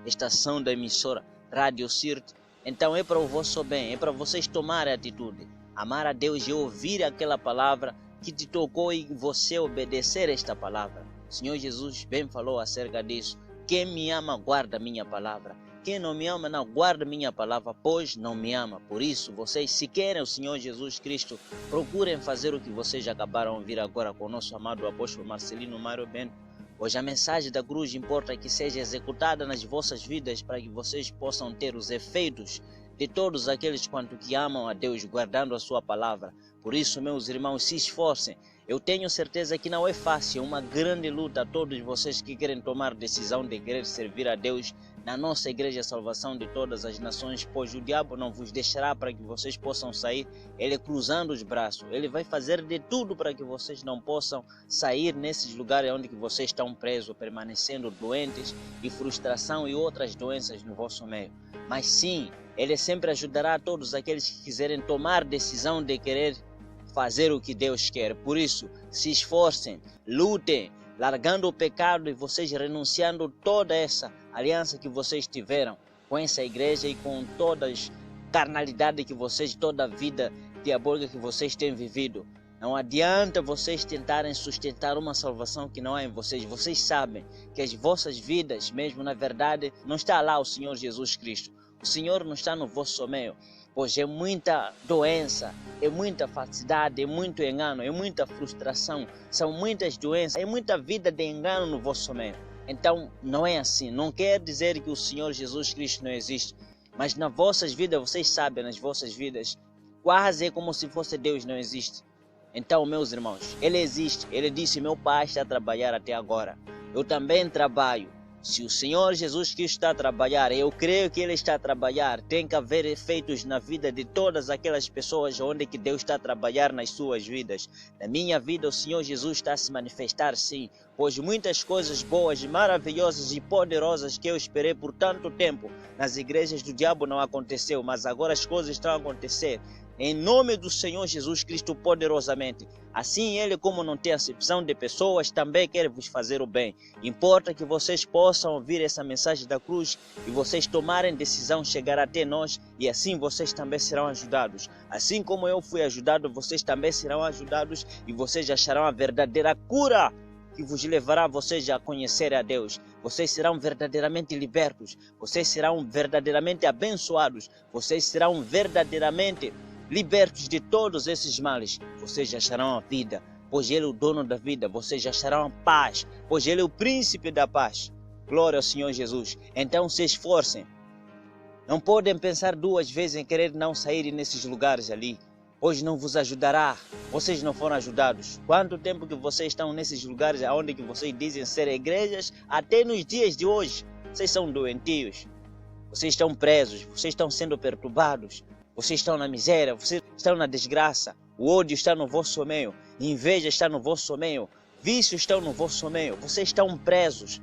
estação da emissora Rádio Sirte. Então é para o vosso bem, é para vocês tomarem atitude, amar a Deus e ouvir aquela palavra que te tocou e você obedecer esta palavra. O Senhor Jesus bem falou acerca disso. Quem me ama guarda minha palavra. Quem não me ama não guarda minha palavra, pois não me ama. Por isso, vocês, se querem o Senhor Jesus Cristo, procurem fazer o que vocês acabaram de ouvir agora com o nosso amado apóstolo Marcelino Mário Bento. Pois a mensagem da cruz importa que seja executada nas vossas vidas para que vocês possam ter os efeitos de todos aqueles quanto que amam a Deus, guardando a sua palavra. Por isso, meus irmãos, se esforcem. Eu tenho certeza que não é fácil, é uma grande luta a todos vocês que querem tomar decisão de querer servir a Deus na nossa igreja Salvação de Todas as Nações, pois o diabo não vos deixará para que vocês possam sair, ele cruzando os braços, ele vai fazer de tudo para que vocês não possam sair nesses lugares onde que vocês estão presos, permanecendo doentes e frustração e outras doenças no vosso meio. Mas sim, ele sempre ajudará a todos aqueles que quiserem tomar decisão de querer fazer o que Deus quer. Por isso, se esforcem, lutem, largando o pecado e vocês renunciando toda essa aliança que vocês tiveram com essa igreja e com toda a carnalidade que vocês, toda a vida diabólica que vocês têm vivido. Não adianta vocês tentarem sustentar uma salvação que não há em vocês. Vocês sabem que as vossas vidas, mesmo na verdade, não está lá o Senhor Jesus Cristo. O Senhor não está no vosso meio. Pois é muita doença, é muita falsidade, é muito engano, é muita frustração, são muitas doenças, é muita vida de engano no vosso meio. Então, não é assim. Não quer dizer que o Senhor Jesus Cristo não existe, mas nas vossas vidas, vocês sabem, nas vossas vidas, quase é como se fosse Deus não existe. Então, meus irmãos, Ele existe. Ele disse, meu Pai está a trabalhar até agora. Eu também trabalho. Se o Senhor Jesus Cristo está a trabalhar, eu creio que Ele está a trabalhar, tem que haver efeitos na vida de todas aquelas pessoas onde que Deus está a trabalhar nas suas vidas. Na minha vida, o Senhor Jesus está a se manifestar sim, pois muitas coisas boas, maravilhosas e poderosas que eu esperei por tanto tempo nas igrejas do diabo não aconteceu, mas agora as coisas estão a acontecer. Em nome do Senhor Jesus Cristo poderosamente. Assim Ele, como não tem acepção de pessoas, também quer vos fazer o bem. Importa que vocês possam ouvir essa mensagem da cruz e vocês tomarem decisão de chegar até nós e assim vocês também serão ajudados. Assim como eu fui ajudado, vocês também serão ajudados e vocês acharão a verdadeira cura que vos levará vocês a conhecer a Deus. Vocês serão verdadeiramente libertos. Vocês serão verdadeiramente abençoados. Vocês serão verdadeiramente libertos de todos esses males. Vocês acharão a vida, pois Ele é o dono da vida. Vocês acharão a paz, pois Ele é o príncipe da paz. Glória ao Senhor Jesus. Então se esforcem. Não podem pensar duas vezes em querer não sair nesses lugares ali, pois não vos ajudará. Vocês não foram ajudados. Quanto tempo que vocês estão nesses lugares onde que vocês dizem ser igrejas, até nos dias de hoje, vocês são doentios. Vocês estão presos, vocês estão sendo perturbados. Vocês estão na miséria, vocês estão na desgraça, o ódio está no vosso meio, inveja está no vosso meio, vícios estão no vosso meio, vocês estão presos.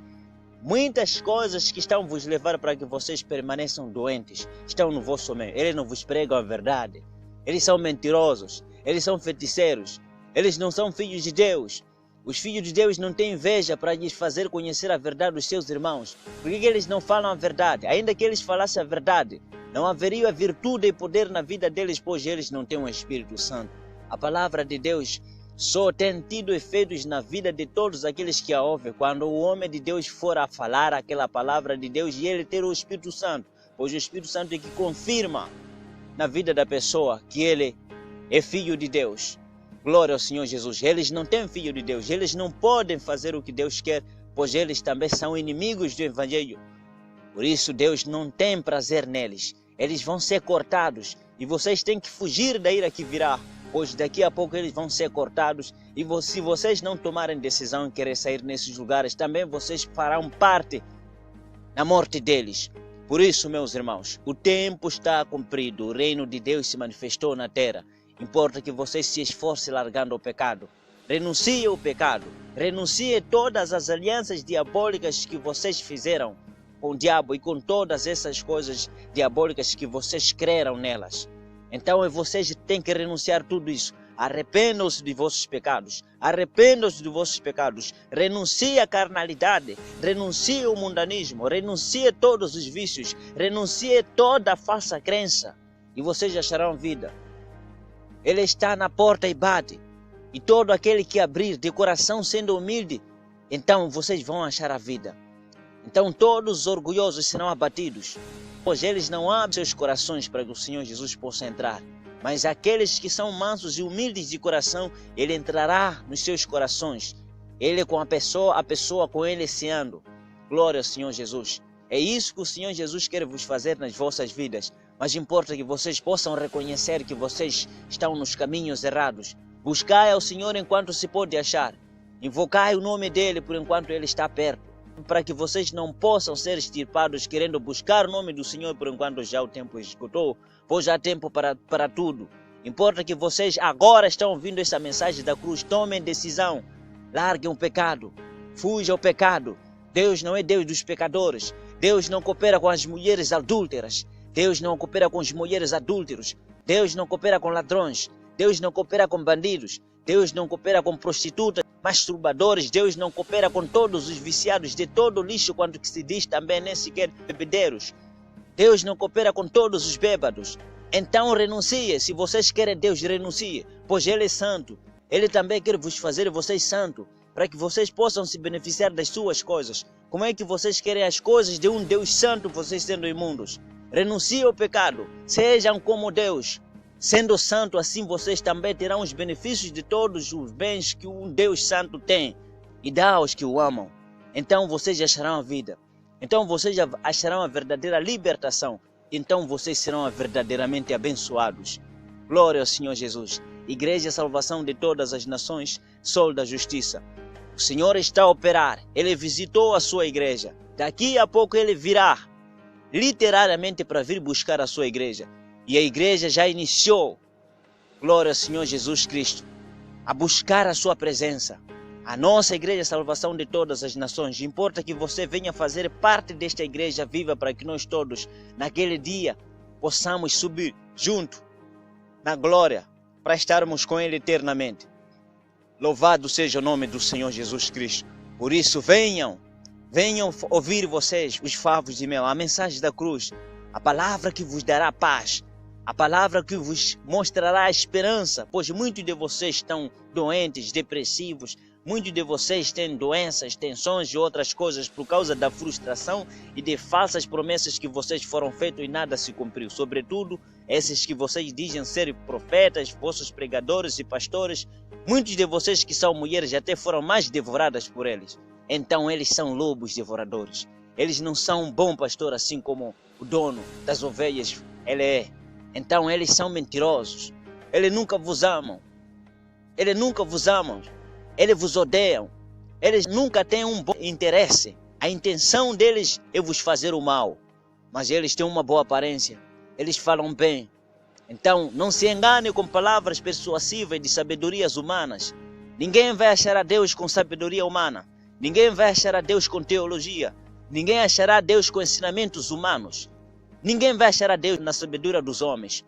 Muitas coisas que estão vos levar para que vocês permaneçam doentes estão no vosso meio. Eles não vos pregam a verdade, eles são mentirosos, eles são feiticeiros, eles não são filhos de Deus. Os filhos de Deus não têm inveja para lhes fazer conhecer a verdade dos seus irmãos. Por que eles não falam a verdade? Ainda que eles falassem a verdade, não haveria virtude e poder na vida deles, pois eles não têm um Espírito Santo. A palavra de Deus só tem tido efeitos na vida de todos aqueles que a ouvem, quando o homem de Deus for a falar aquela palavra de Deus e ele ter o Espírito Santo, pois o Espírito Santo é que confirma na vida da pessoa que ele é filho de Deus. Glória ao Senhor Jesus. Eles não têm filho de Deus, eles não podem fazer o que Deus quer, pois eles também são inimigos do Evangelho. Por isso Deus não tem prazer neles. Eles vão ser cortados e vocês têm que fugir da ira que virá, pois daqui a pouco eles vão ser cortados. E se vocês não tomarem decisão em querer sair nesses lugares, também vocês farão parte na morte deles. Por isso, meus irmãos, o tempo está cumprido, o reino de Deus se manifestou na terra. Importa que vocês se esforcem largando o pecado. Renuncie ao pecado, renuncie todas as alianças diabólicas que vocês fizeram com o diabo e com todas essas coisas diabólicas que vocês creram nelas. Então vocês têm que renunciar a tudo isso. Arrependam-se de vossos pecados, arrependam-se de vossos pecados, renuncie à carnalidade, renuncie ao mundanismo, renuncie a todos os vícios, renuncie a toda a falsa crença e vocês acharão vida. Ele está na porta e bate, e todo aquele que abrir de coração sendo humilde, então vocês vão achar a vida. Então todos os orgulhosos serão abatidos, pois eles não abrem seus corações para que o Senhor Jesus possa entrar. Mas aqueles que são mansos e humildes de coração, Ele entrará nos seus corações. Ele com a pessoa com Ele se anda. Glória ao Senhor Jesus. É isso que o Senhor Jesus quer vos fazer nas vossas vidas. Mas importa que vocês possam reconhecer que vocês estão nos caminhos errados. Buscai ao Senhor enquanto se pode achar. Invocai o nome dEle por enquanto Ele está perto. Para que vocês não possam ser extirpados querendo buscar o nome do Senhor por enquanto já o tempo esgotou, pois há tempo para tudo. Importa que vocês agora estão ouvindo essa mensagem da cruz, tomem decisão, larguem o pecado, fujam ao pecado. Deus não é Deus dos pecadores, Deus não coopera com as mulheres adúlteras, Deus não coopera com os mulheres adúlteros, Deus não coopera com ladrões, Deus não coopera com bandidos, Deus não coopera com prostitutas, masturbadores, Deus não coopera com todos os viciados de todo o lixo, quanto que se diz também nem sequer bebedeiros. Deus não coopera com todos os bêbados. Então renuncie, se vocês querem Deus, renuncie, pois Ele é santo. Ele também quer vos fazer vocês santos, para que vocês possam se beneficiar das suas coisas. Como é que vocês querem as coisas de um Deus santo, vocês sendo imundos? Renuncie ao pecado, sejam como Deus. Sendo santo, assim vocês também terão os benefícios de todos os bens que um Deus santo tem e dá aos que o amam. Então vocês acharão a vida. Então vocês acharão a verdadeira libertação. Então vocês serão verdadeiramente abençoados. Glória ao Senhor Jesus. Igreja Salvação de todas as nações, Sol da Justiça. O Senhor está a operar. Ele visitou a sua igreja. Daqui a pouco Ele virá, literariamente, para vir buscar a sua igreja. E a igreja já iniciou, glória ao Senhor Jesus Cristo, a buscar a sua presença. A nossa igreja Salvação de todas as nações. Importa que você venha fazer parte desta igreja viva para que nós todos, naquele dia, possamos subir junto na glória para estarmos com Ele eternamente. Louvado seja o nome do Senhor Jesus Cristo. Por isso venham ouvir vocês os favos de mel, a mensagem da cruz, a palavra que vos dará paz. A palavra que vos mostrará a esperança, pois muitos de vocês estão doentes, depressivos, muitos de vocês têm doenças, tensões e outras coisas por causa da frustração e de falsas promessas que vocês foram feitos e nada se cumpriu. Sobretudo, esses que vocês dizem ser profetas, vossos pregadores e pastores, muitos de vocês que são mulheres até foram mais devoradas por eles. Então eles são lobos devoradores. Eles não são um bom pastor assim como o dono das ovelhas, ele é. Então eles são mentirosos. Eles nunca vos amam. Eles nunca vos amam. Eles vos odeiam. Eles nunca têm um bom interesse. A intenção deles é vos fazer o mal. Mas eles têm uma boa aparência. Eles falam bem. Então não se engane com palavras persuasivas de sabedorias humanas. Ninguém vai achar a Deus com sabedoria humana. Ninguém vai achar a Deus com teologia. Ninguém achará a Deus com ensinamentos humanos. Ninguém vai achar a Deus na sabedoria dos homens.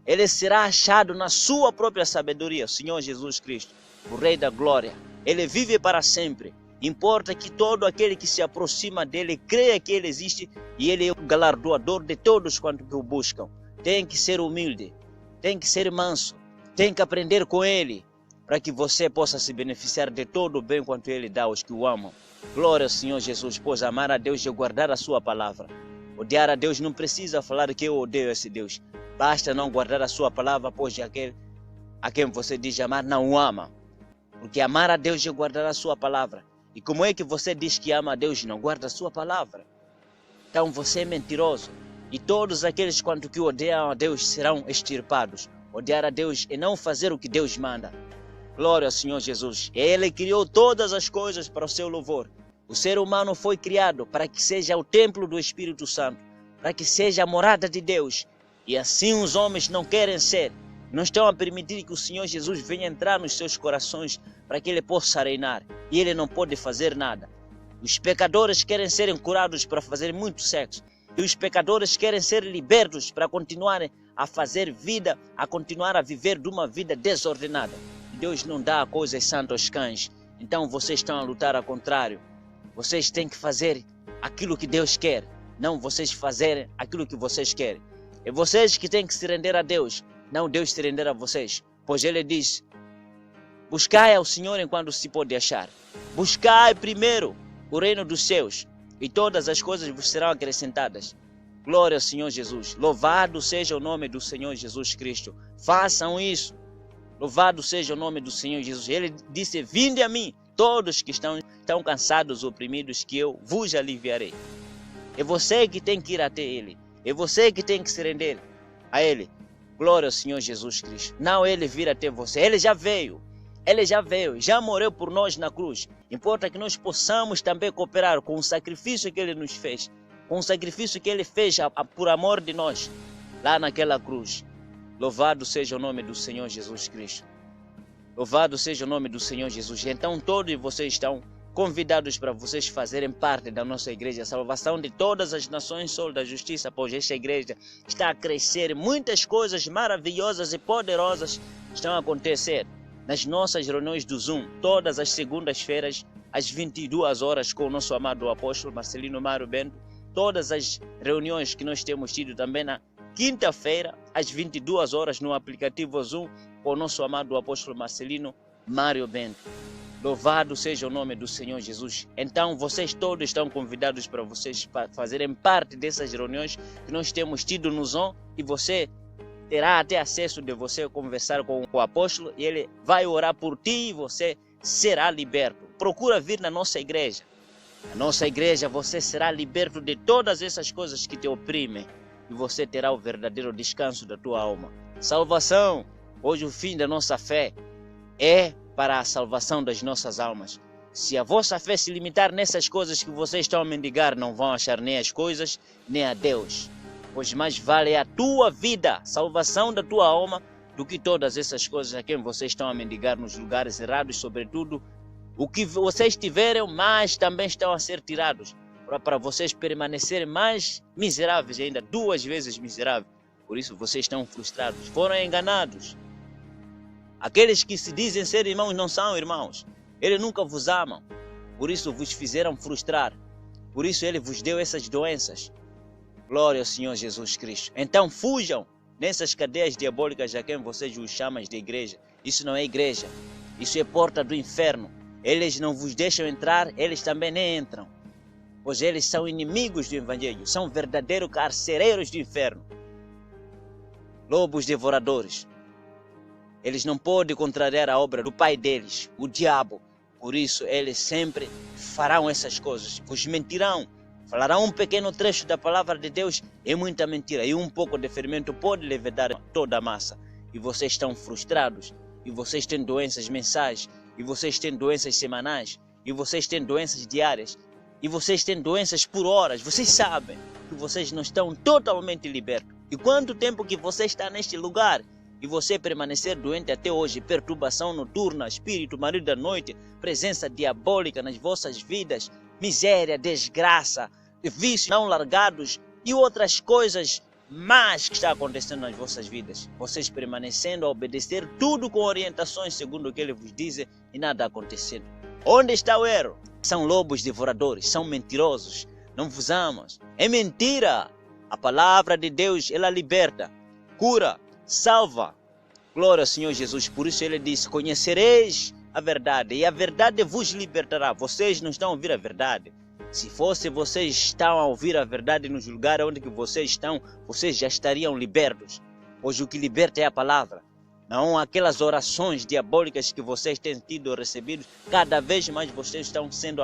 Ele será achado na sua própria sabedoria, o Senhor Jesus Cristo, o Rei da Glória. Ele vive para sempre. Importa que todo aquele que se aproxima dele creia que ele existe e ele é o galardoador de todos quantos o buscam. Tem que ser humilde, tem que ser manso, tem que aprender com ele, para que você possa se beneficiar de todo o bem quanto ele dá aos que o amam. Glória ao Senhor Jesus, pois amar a Deus é guardar a sua palavra. Odiar a Deus não precisa falar que eu odeio esse Deus. Basta não guardar a sua palavra, pois aquele a quem você diz amar não o ama. Porque amar a Deus é guardar a sua palavra. E como é que você diz que ama a Deus e não guarda a sua palavra? Então você é mentiroso. E todos aqueles quanto que odeiam a Deus serão extirpados. Odiar a Deus é não fazer o que Deus manda. Glória ao Senhor Jesus. Ele criou todas as coisas para o seu louvor. O ser humano foi criado para que seja o templo do Espírito Santo, para que seja a morada de Deus. E assim os homens não querem ser. Não estão a permitir que o Senhor Jesus venha entrar nos seus corações para que Ele possa reinar. E Ele não pode fazer nada. Os pecadores querem serem curados para fazer muito sexo. E os pecadores querem ser libertos para continuarem a fazer vida, a continuar a viver de uma vida desordenada. Deus não dá coisas santas aos cães. Então vocês estão a lutar ao contrário. Vocês têm que fazer aquilo que Deus quer, não vocês fazerem aquilo que vocês querem. É vocês que têm que se render a Deus, não Deus se render a vocês. Pois Ele diz: buscai ao Senhor enquanto se pode achar. Buscai primeiro o reino dos céus, e todas as coisas vos serão acrescentadas. Glória ao Senhor Jesus. Louvado seja o nome do Senhor Jesus Cristo. Façam isso. Louvado seja o nome do Senhor Jesus. Ele disse: vinde a mim, todos que estão cansados, oprimidos, que eu vos aliviarei. É você que tem que ir até Ele. É você que tem que se render a Ele. Glória ao Senhor Jesus Cristo. Não Ele vir até você. Ele já veio. Ele já veio. Já morreu por nós na cruz. Importa que nós possamos também cooperar com o sacrifício que Ele nos fez. Com o sacrifício que Ele fez por amor de nós. Lá naquela cruz. Louvado seja o nome do Senhor Jesus Cristo. Louvado seja o nome do Senhor Jesus. Então todos vocês estão convidados para vocês fazerem parte da nossa igreja. A salvação de todas as nações, Sol da Justiça, pois esta igreja está a crescer. Muitas coisas maravilhosas e poderosas estão a acontecer nas nossas reuniões do Zoom. Todas as segundas-feiras, às 22 horas, com o nosso amado apóstolo Marcelino Mário Bento. Todas as reuniões que nós temos tido também na quinta-feira, às 22 horas, no aplicativo Zoom, com o nosso amado apóstolo Marcelino Mário Bento. Louvado seja o nome do Senhor Jesus. Então, vocês todos estão convidados para vocês fazerem parte dessas reuniões que nós temos tido no Zoom, e você terá até acesso de você conversar com o apóstolo, e ele vai orar por ti e você será liberto. Procura vir na nossa igreja. Na nossa igreja você será liberto de todas essas coisas que te oprimem. E você terá o verdadeiro descanso da tua alma. Salvação, hoje o fim da nossa fé é para a salvação das nossas almas. Se a vossa fé se limitar nessas coisas que vocês estão a mendigar, não vão achar nem as coisas, nem a Deus. Pois mais vale a tua vida, salvação da tua alma, do que todas essas coisas a quem vocês estão a mendigar nos lugares errados, sobretudo. O que vocês tiverem, mais também estão a ser tirados. Para vocês permanecerem mais miseráveis, ainda 2 vezes miseráveis. Por isso vocês estão frustrados, foram enganados. Aqueles que se dizem ser irmãos não são irmãos. Eles nunca vos amam. Por isso vos fizeram frustrar. Por isso Ele vos deu essas doenças. Glória ao Senhor Jesus Cristo. Então fujam nessas cadeias diabólicas a quem vocês os chamam de igreja. Isso não é igreja. Isso é porta do inferno. Eles não vos deixam entrar, eles também nem entram. Pois eles são inimigos do Evangelho, são verdadeiros carcereiros do inferno. Lobos devoradores. Eles não podem contrariar a obra do pai deles, o diabo. Por isso eles sempre farão essas coisas, vos mentirão. Falarão um pequeno trecho da palavra de Deus, é muita mentira. E um pouco de fermento pode levedar toda a massa. E vocês estão frustrados, e vocês têm doenças mensais, e vocês têm doenças semanais, e vocês têm doenças diárias. E vocês têm doenças por horas. Vocês sabem que vocês não estão totalmente libertos. E quanto tempo que você está neste lugar e você permanecer doente até hoje, perturbação noturna, espírito, marido da noite, presença diabólica nas vossas vidas, miséria, desgraça, vícios não largados e outras coisas más que está acontecendo nas vossas vidas. Vocês permanecendo a obedecer tudo com orientações segundo o que Ele vos diz e nada acontecendo. Onde está o erro? São lobos devoradores, são mentirosos, não vos amam. É mentira. A palavra de Deus, ela liberta, cura, salva. Glória ao Senhor Jesus. Por isso Ele diz: conhecereis a verdade e a verdade vos libertará. Vocês não estão a ouvir a verdade. Se fosse vocês estão a ouvir a verdade nos lugares onde que vocês estão, vocês já estariam libertos. Pois o que liberta é a palavra. Não aquelas orações diabólicas que vocês têm tido recebido. Cada vez mais vocês estão sendo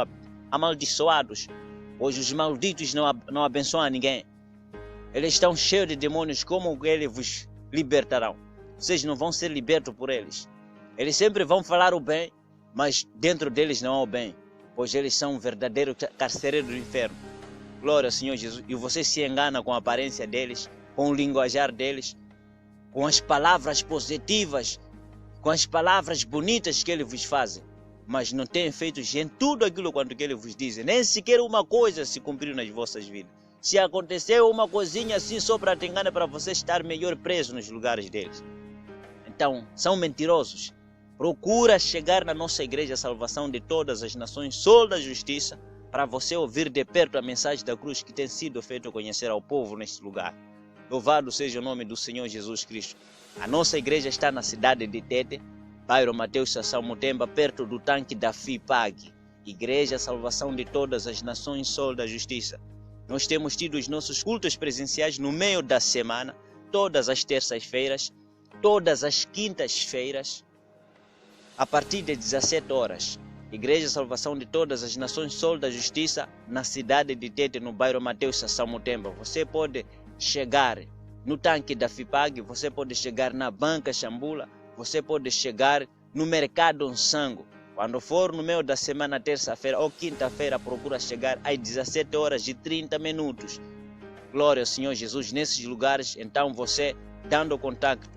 amaldiçoados. Pois os malditos não abençoam ninguém. Eles estão cheios de demônios. Como eles vos libertarão? vocês não vão ser libertos por eles. Eles sempre vão falar o bem, mas dentro deles não há o bem, pois eles são um verdadeiro carcereiro do inferno. Glória ao Senhor Jesus. E você se engana com a aparência deles, com o linguajar deles, com as palavras positivas, com as palavras bonitas que eles vos fazem, mas não têm efeitos em tudo aquilo quanto que eles vos dizem. Nem sequer uma coisa se cumpriu nas vossas vidas. Se aconteceu uma coisinha assim só para te enganar, para você estar melhor preso nos lugares deles. Então, são mentirosos. Procura chegar na nossa igreja, a salvação de todas as nações, Sol da Justiça, para você ouvir de perto a mensagem da cruz que tem sido feito conhecer ao povo neste lugar. Louvado seja o nome do Senhor Jesus Cristo. A nossa igreja está na cidade de Tete, bairro Mateus Sassão Mutemba, perto do tanque da FIPAG. Igreja Salvação de Todas as Nações, Sol da Justiça. Nós temos tido os nossos cultos presenciais no meio da semana, todas as terças-feiras, todas as quintas-feiras, a partir de 17 horas. Igreja Salvação de Todas as Nações, Sol da Justiça, na cidade de Tete, no bairro Mateus Sassão Mutemba. Você pode chegar no tanque da FIPAG, você pode chegar na banca Xambula, você pode chegar no mercado Nsango. Quando for no meio da semana, terça-feira ou quinta-feira, procura chegar às 17 horas e 30 minutos. Glória ao Senhor Jesus nesses lugares. Então você dando contato,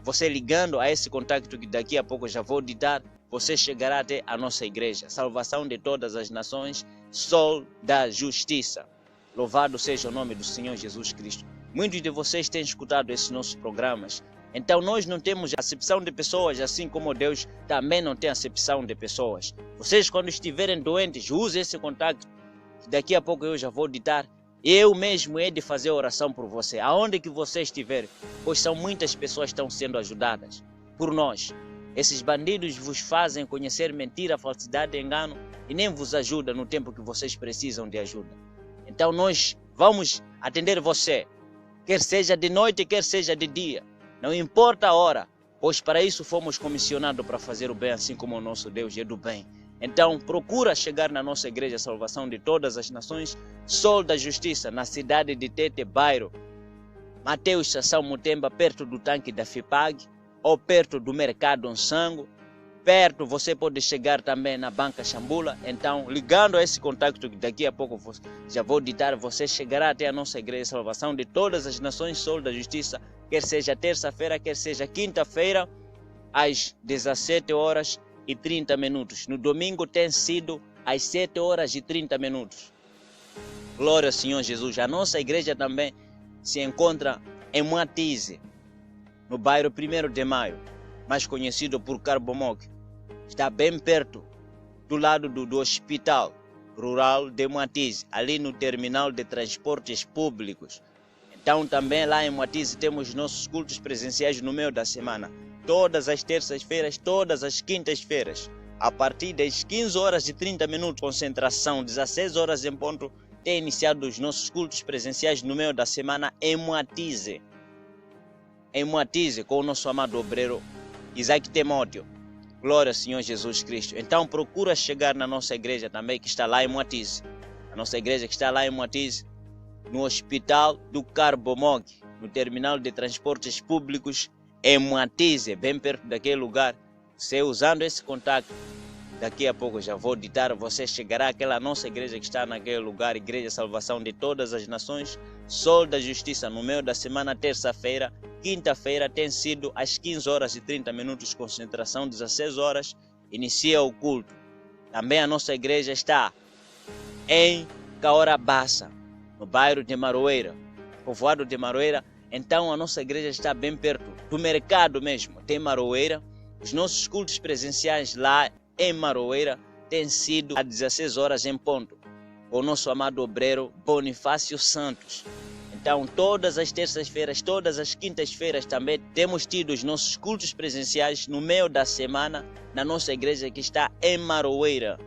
você ligando a esse contato que daqui a pouco já vou ditar, você chegará até a nossa igreja. Salvação de Todas as Nações, Sol da Justiça. Louvado seja o nome do Senhor Jesus Cristo. Muitos de vocês têm escutado esses nossos programas. Então nós não temos acepção de pessoas, assim como Deus também não tem acepção de pessoas. Vocês, quando estiverem doentes, usem esse contato. Daqui a pouco eu já vou ditar. Eu mesmo hei de fazer oração por você, aonde que você estiver, pois são muitas pessoas que estão sendo ajudadas por nós. Esses bandidos vos fazem conhecer mentira, falsidade e engano e nem vos ajudam no tempo que vocês precisam de ajuda. Então nós vamos atender você, quer seja de noite, quer seja de dia. Não importa a hora, pois para isso fomos comissionados para fazer o bem, assim como o nosso Deus é do bem. Então procura chegar na nossa igreja Salvação de Todas as Nações, Sol da Justiça, na cidade de Tete, bairro Mateus Sassão Mutemba, perto do tanque da FIPAG, ou perto do mercado Nsango. Perto você pode chegar também na banca Xambula. Então, ligando a esse contato que daqui a pouco já vou ditar, você chegará até a nossa igreja Salvação de Todas as Nações, Sol da Justiça, quer seja terça-feira, quer seja quinta-feira, às 17 horas e 30 minutos. No domingo tem sido às 7 horas e 30 minutos. Glória ao Senhor Jesus. A nossa igreja também se encontra em Moatize, no bairro 1º de Maio, mais conhecido por Carbomoc. Está bem perto, do lado do Hospital Rural de Moatize, ali no terminal de transportes públicos. Então também lá em Moatize temos nossos cultos presenciais no meio da semana. Todas as terças-feiras, todas as quintas-feiras. A partir das 15 horas e 30 minutos, concentração, 16 horas em ponto, tem iniciado os nossos cultos presenciais no meio da semana em Moatize. Em Moatize, com o nosso amado obreiro Isaac Timóteo. Glória ao Senhor Jesus Cristo. Então procura chegar na nossa igreja também, que está lá em Moatize. A nossa igreja que está lá em Moatize, no Hospital do Carbomoc, no terminal de transportes públicos em Moatize, bem perto daquele lugar. Você usando esse contato, daqui a pouco já vou ditar, você chegará àquela nossa igreja que está naquele lugar, Igreja Salvação de Todas as Nações, Sol da Justiça, no meio da semana, terça-feira. Quinta-feira tem sido às 15 horas e 30 minutos, concentração, 16 horas, inicia o culto. Também a nossa igreja está em Caorabassa, no bairro de Maroeira, povoado de Maroeira. Então a nossa igreja está bem perto do mercado mesmo, tem Maroeira. Os nossos cultos presenciais lá em Maroeira têm sido às 16 horas em ponto, com o nosso amado obreiro Bonifácio Santos. Então todas as terças-feiras, todas as quintas-feiras também temos tido os nossos cultos presenciais no meio da semana na nossa igreja que está em Maroeira,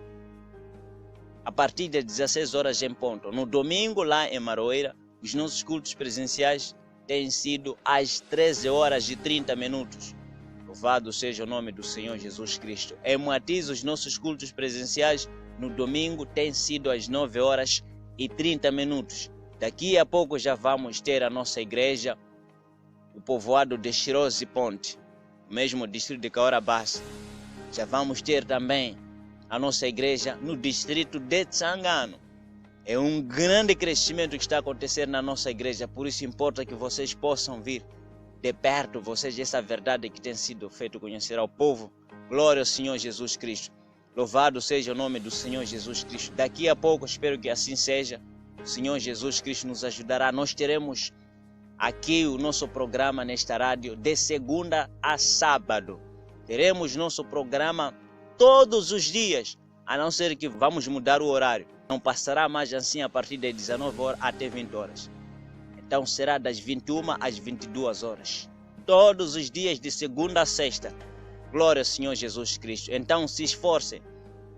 a partir das 16 horas em ponto. No domingo lá em Maroeira, os nossos cultos presenciais têm sido às 13 horas e 30 minutos. Louvado seja o nome do Senhor Jesus Cristo. Em Moatize, os nossos cultos presenciais no domingo têm sido às 9 horas e 30 minutos. Daqui a pouco já vamos ter a nossa igreja o povoado de Shirozi Ponte, mesmo distrito de Kaorabassa. Já vamos ter também a nossa igreja no distrito de Tsangano. É um grande crescimento que está acontecendo na nossa igreja, por isso importa que vocês possam vir de perto, vocês, essa verdade que tem sido feito conhecer ao povo. Glória ao Senhor Jesus Cristo. Louvado seja o nome do Senhor Jesus Cristo. Daqui a pouco, espero que assim seja, o Senhor Jesus Cristo nos ajudará. Nós teremos aqui o nosso programa nesta rádio de segunda a sábado. Teremos nosso programa todos os dias, a não ser que vamos mudar o horário. Não passará mais assim a partir das 19 horas até 20 horas. Então será das 21 às 22 horas. Todos os dias de segunda a sexta. Glória ao Senhor Jesus Cristo. Então se esforcem.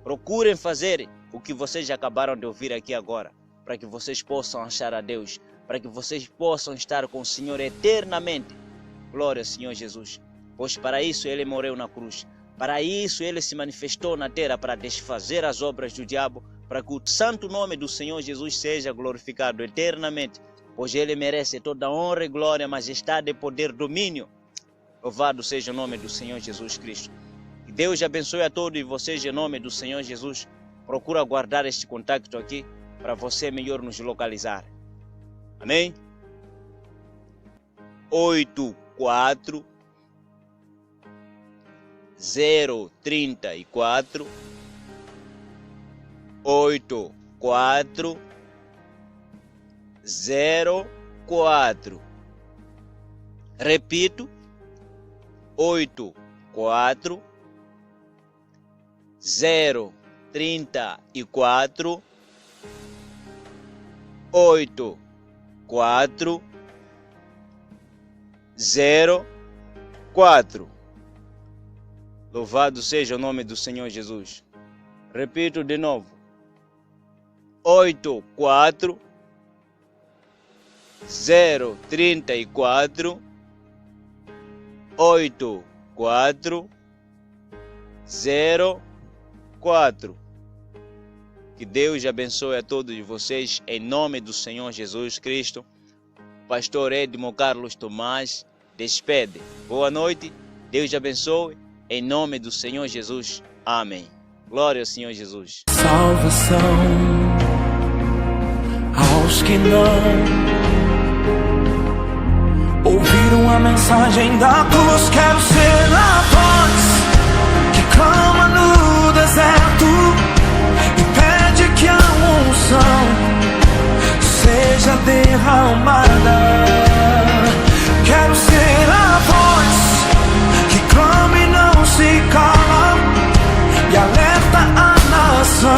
Procurem fazer o que vocês acabaram de ouvir aqui agora. Para que vocês possam achar a Deus. Para que vocês possam estar com o Senhor eternamente. Glória ao Senhor Jesus. Pois para isso Ele morreu na cruz. Para isso Ele se manifestou na terra para desfazer as obras do diabo. Para que o santo nome do Senhor Jesus seja glorificado eternamente, pois Ele merece toda honra e glória, majestade, poder, domínio. Louvado seja o nome do Senhor Jesus Cristo. Que Deus abençoe a todos e vocês em nome do Senhor Jesus. Procura guardar este contato aqui para você melhor nos localizar. Amém? 84 034 8404. Repito, 84 034 8404. Louvado seja o nome do Senhor Jesus. Repito de novo. 84 034 8404. Que Deus abençoe a todos vocês em nome do Senhor Jesus Cristo. Pastor Edmo Carlos Tomás despede. Boa noite. Deus abençoe em nome do Senhor Jesus. Amém. Glória ao Senhor Jesus. Salvação aos que não ouviram a mensagem da cruz. Quero ser a voz que clama no deserto e pede que a unção seja derramada. Quero ser a voz que clama e não se cala e alerta a nação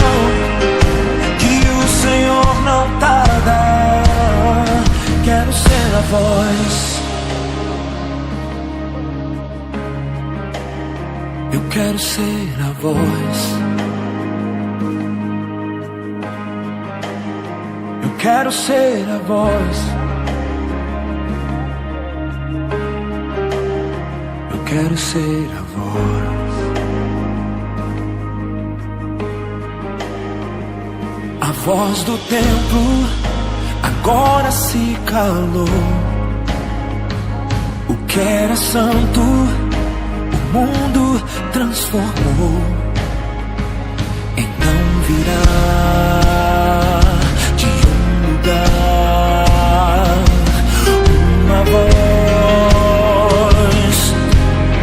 que o Senhor não tarda. Quero ser a voz. Eu quero ser a voz. Eu quero ser a voz. Eu quero ser a voz. A voz do templo agora se calou. O que era santo, o mundo transformou. Então virá de um lugar uma voz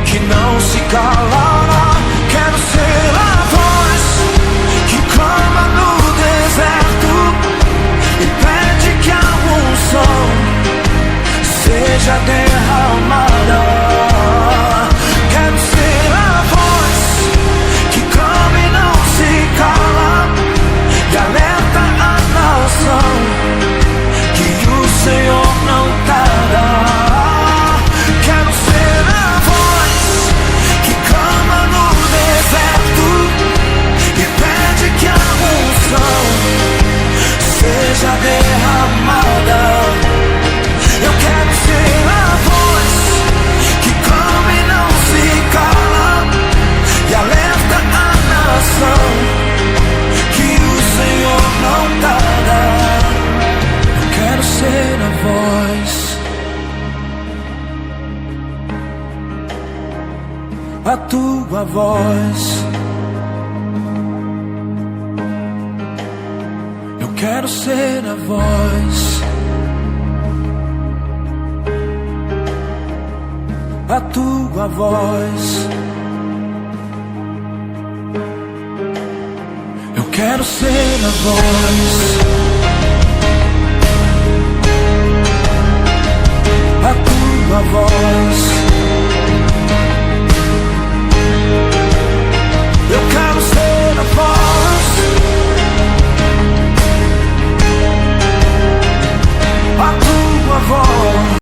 que não se calará. Quero ser a voz que clama no deserto e pede que a unção seja derramada. Quero ser a voz que clama e não se cala e alerta a nação que o Senhor não tarda. Quero ser a voz que clama no deserto e pede que a unção seja derramada. Eu quero ser a voz que clama e não se cala e alerta a nação que o Senhor não tarda. Eu quero ser a voz. a tua voz. Eu quero ser a voz, a tua voz. Eu quero ser a voz,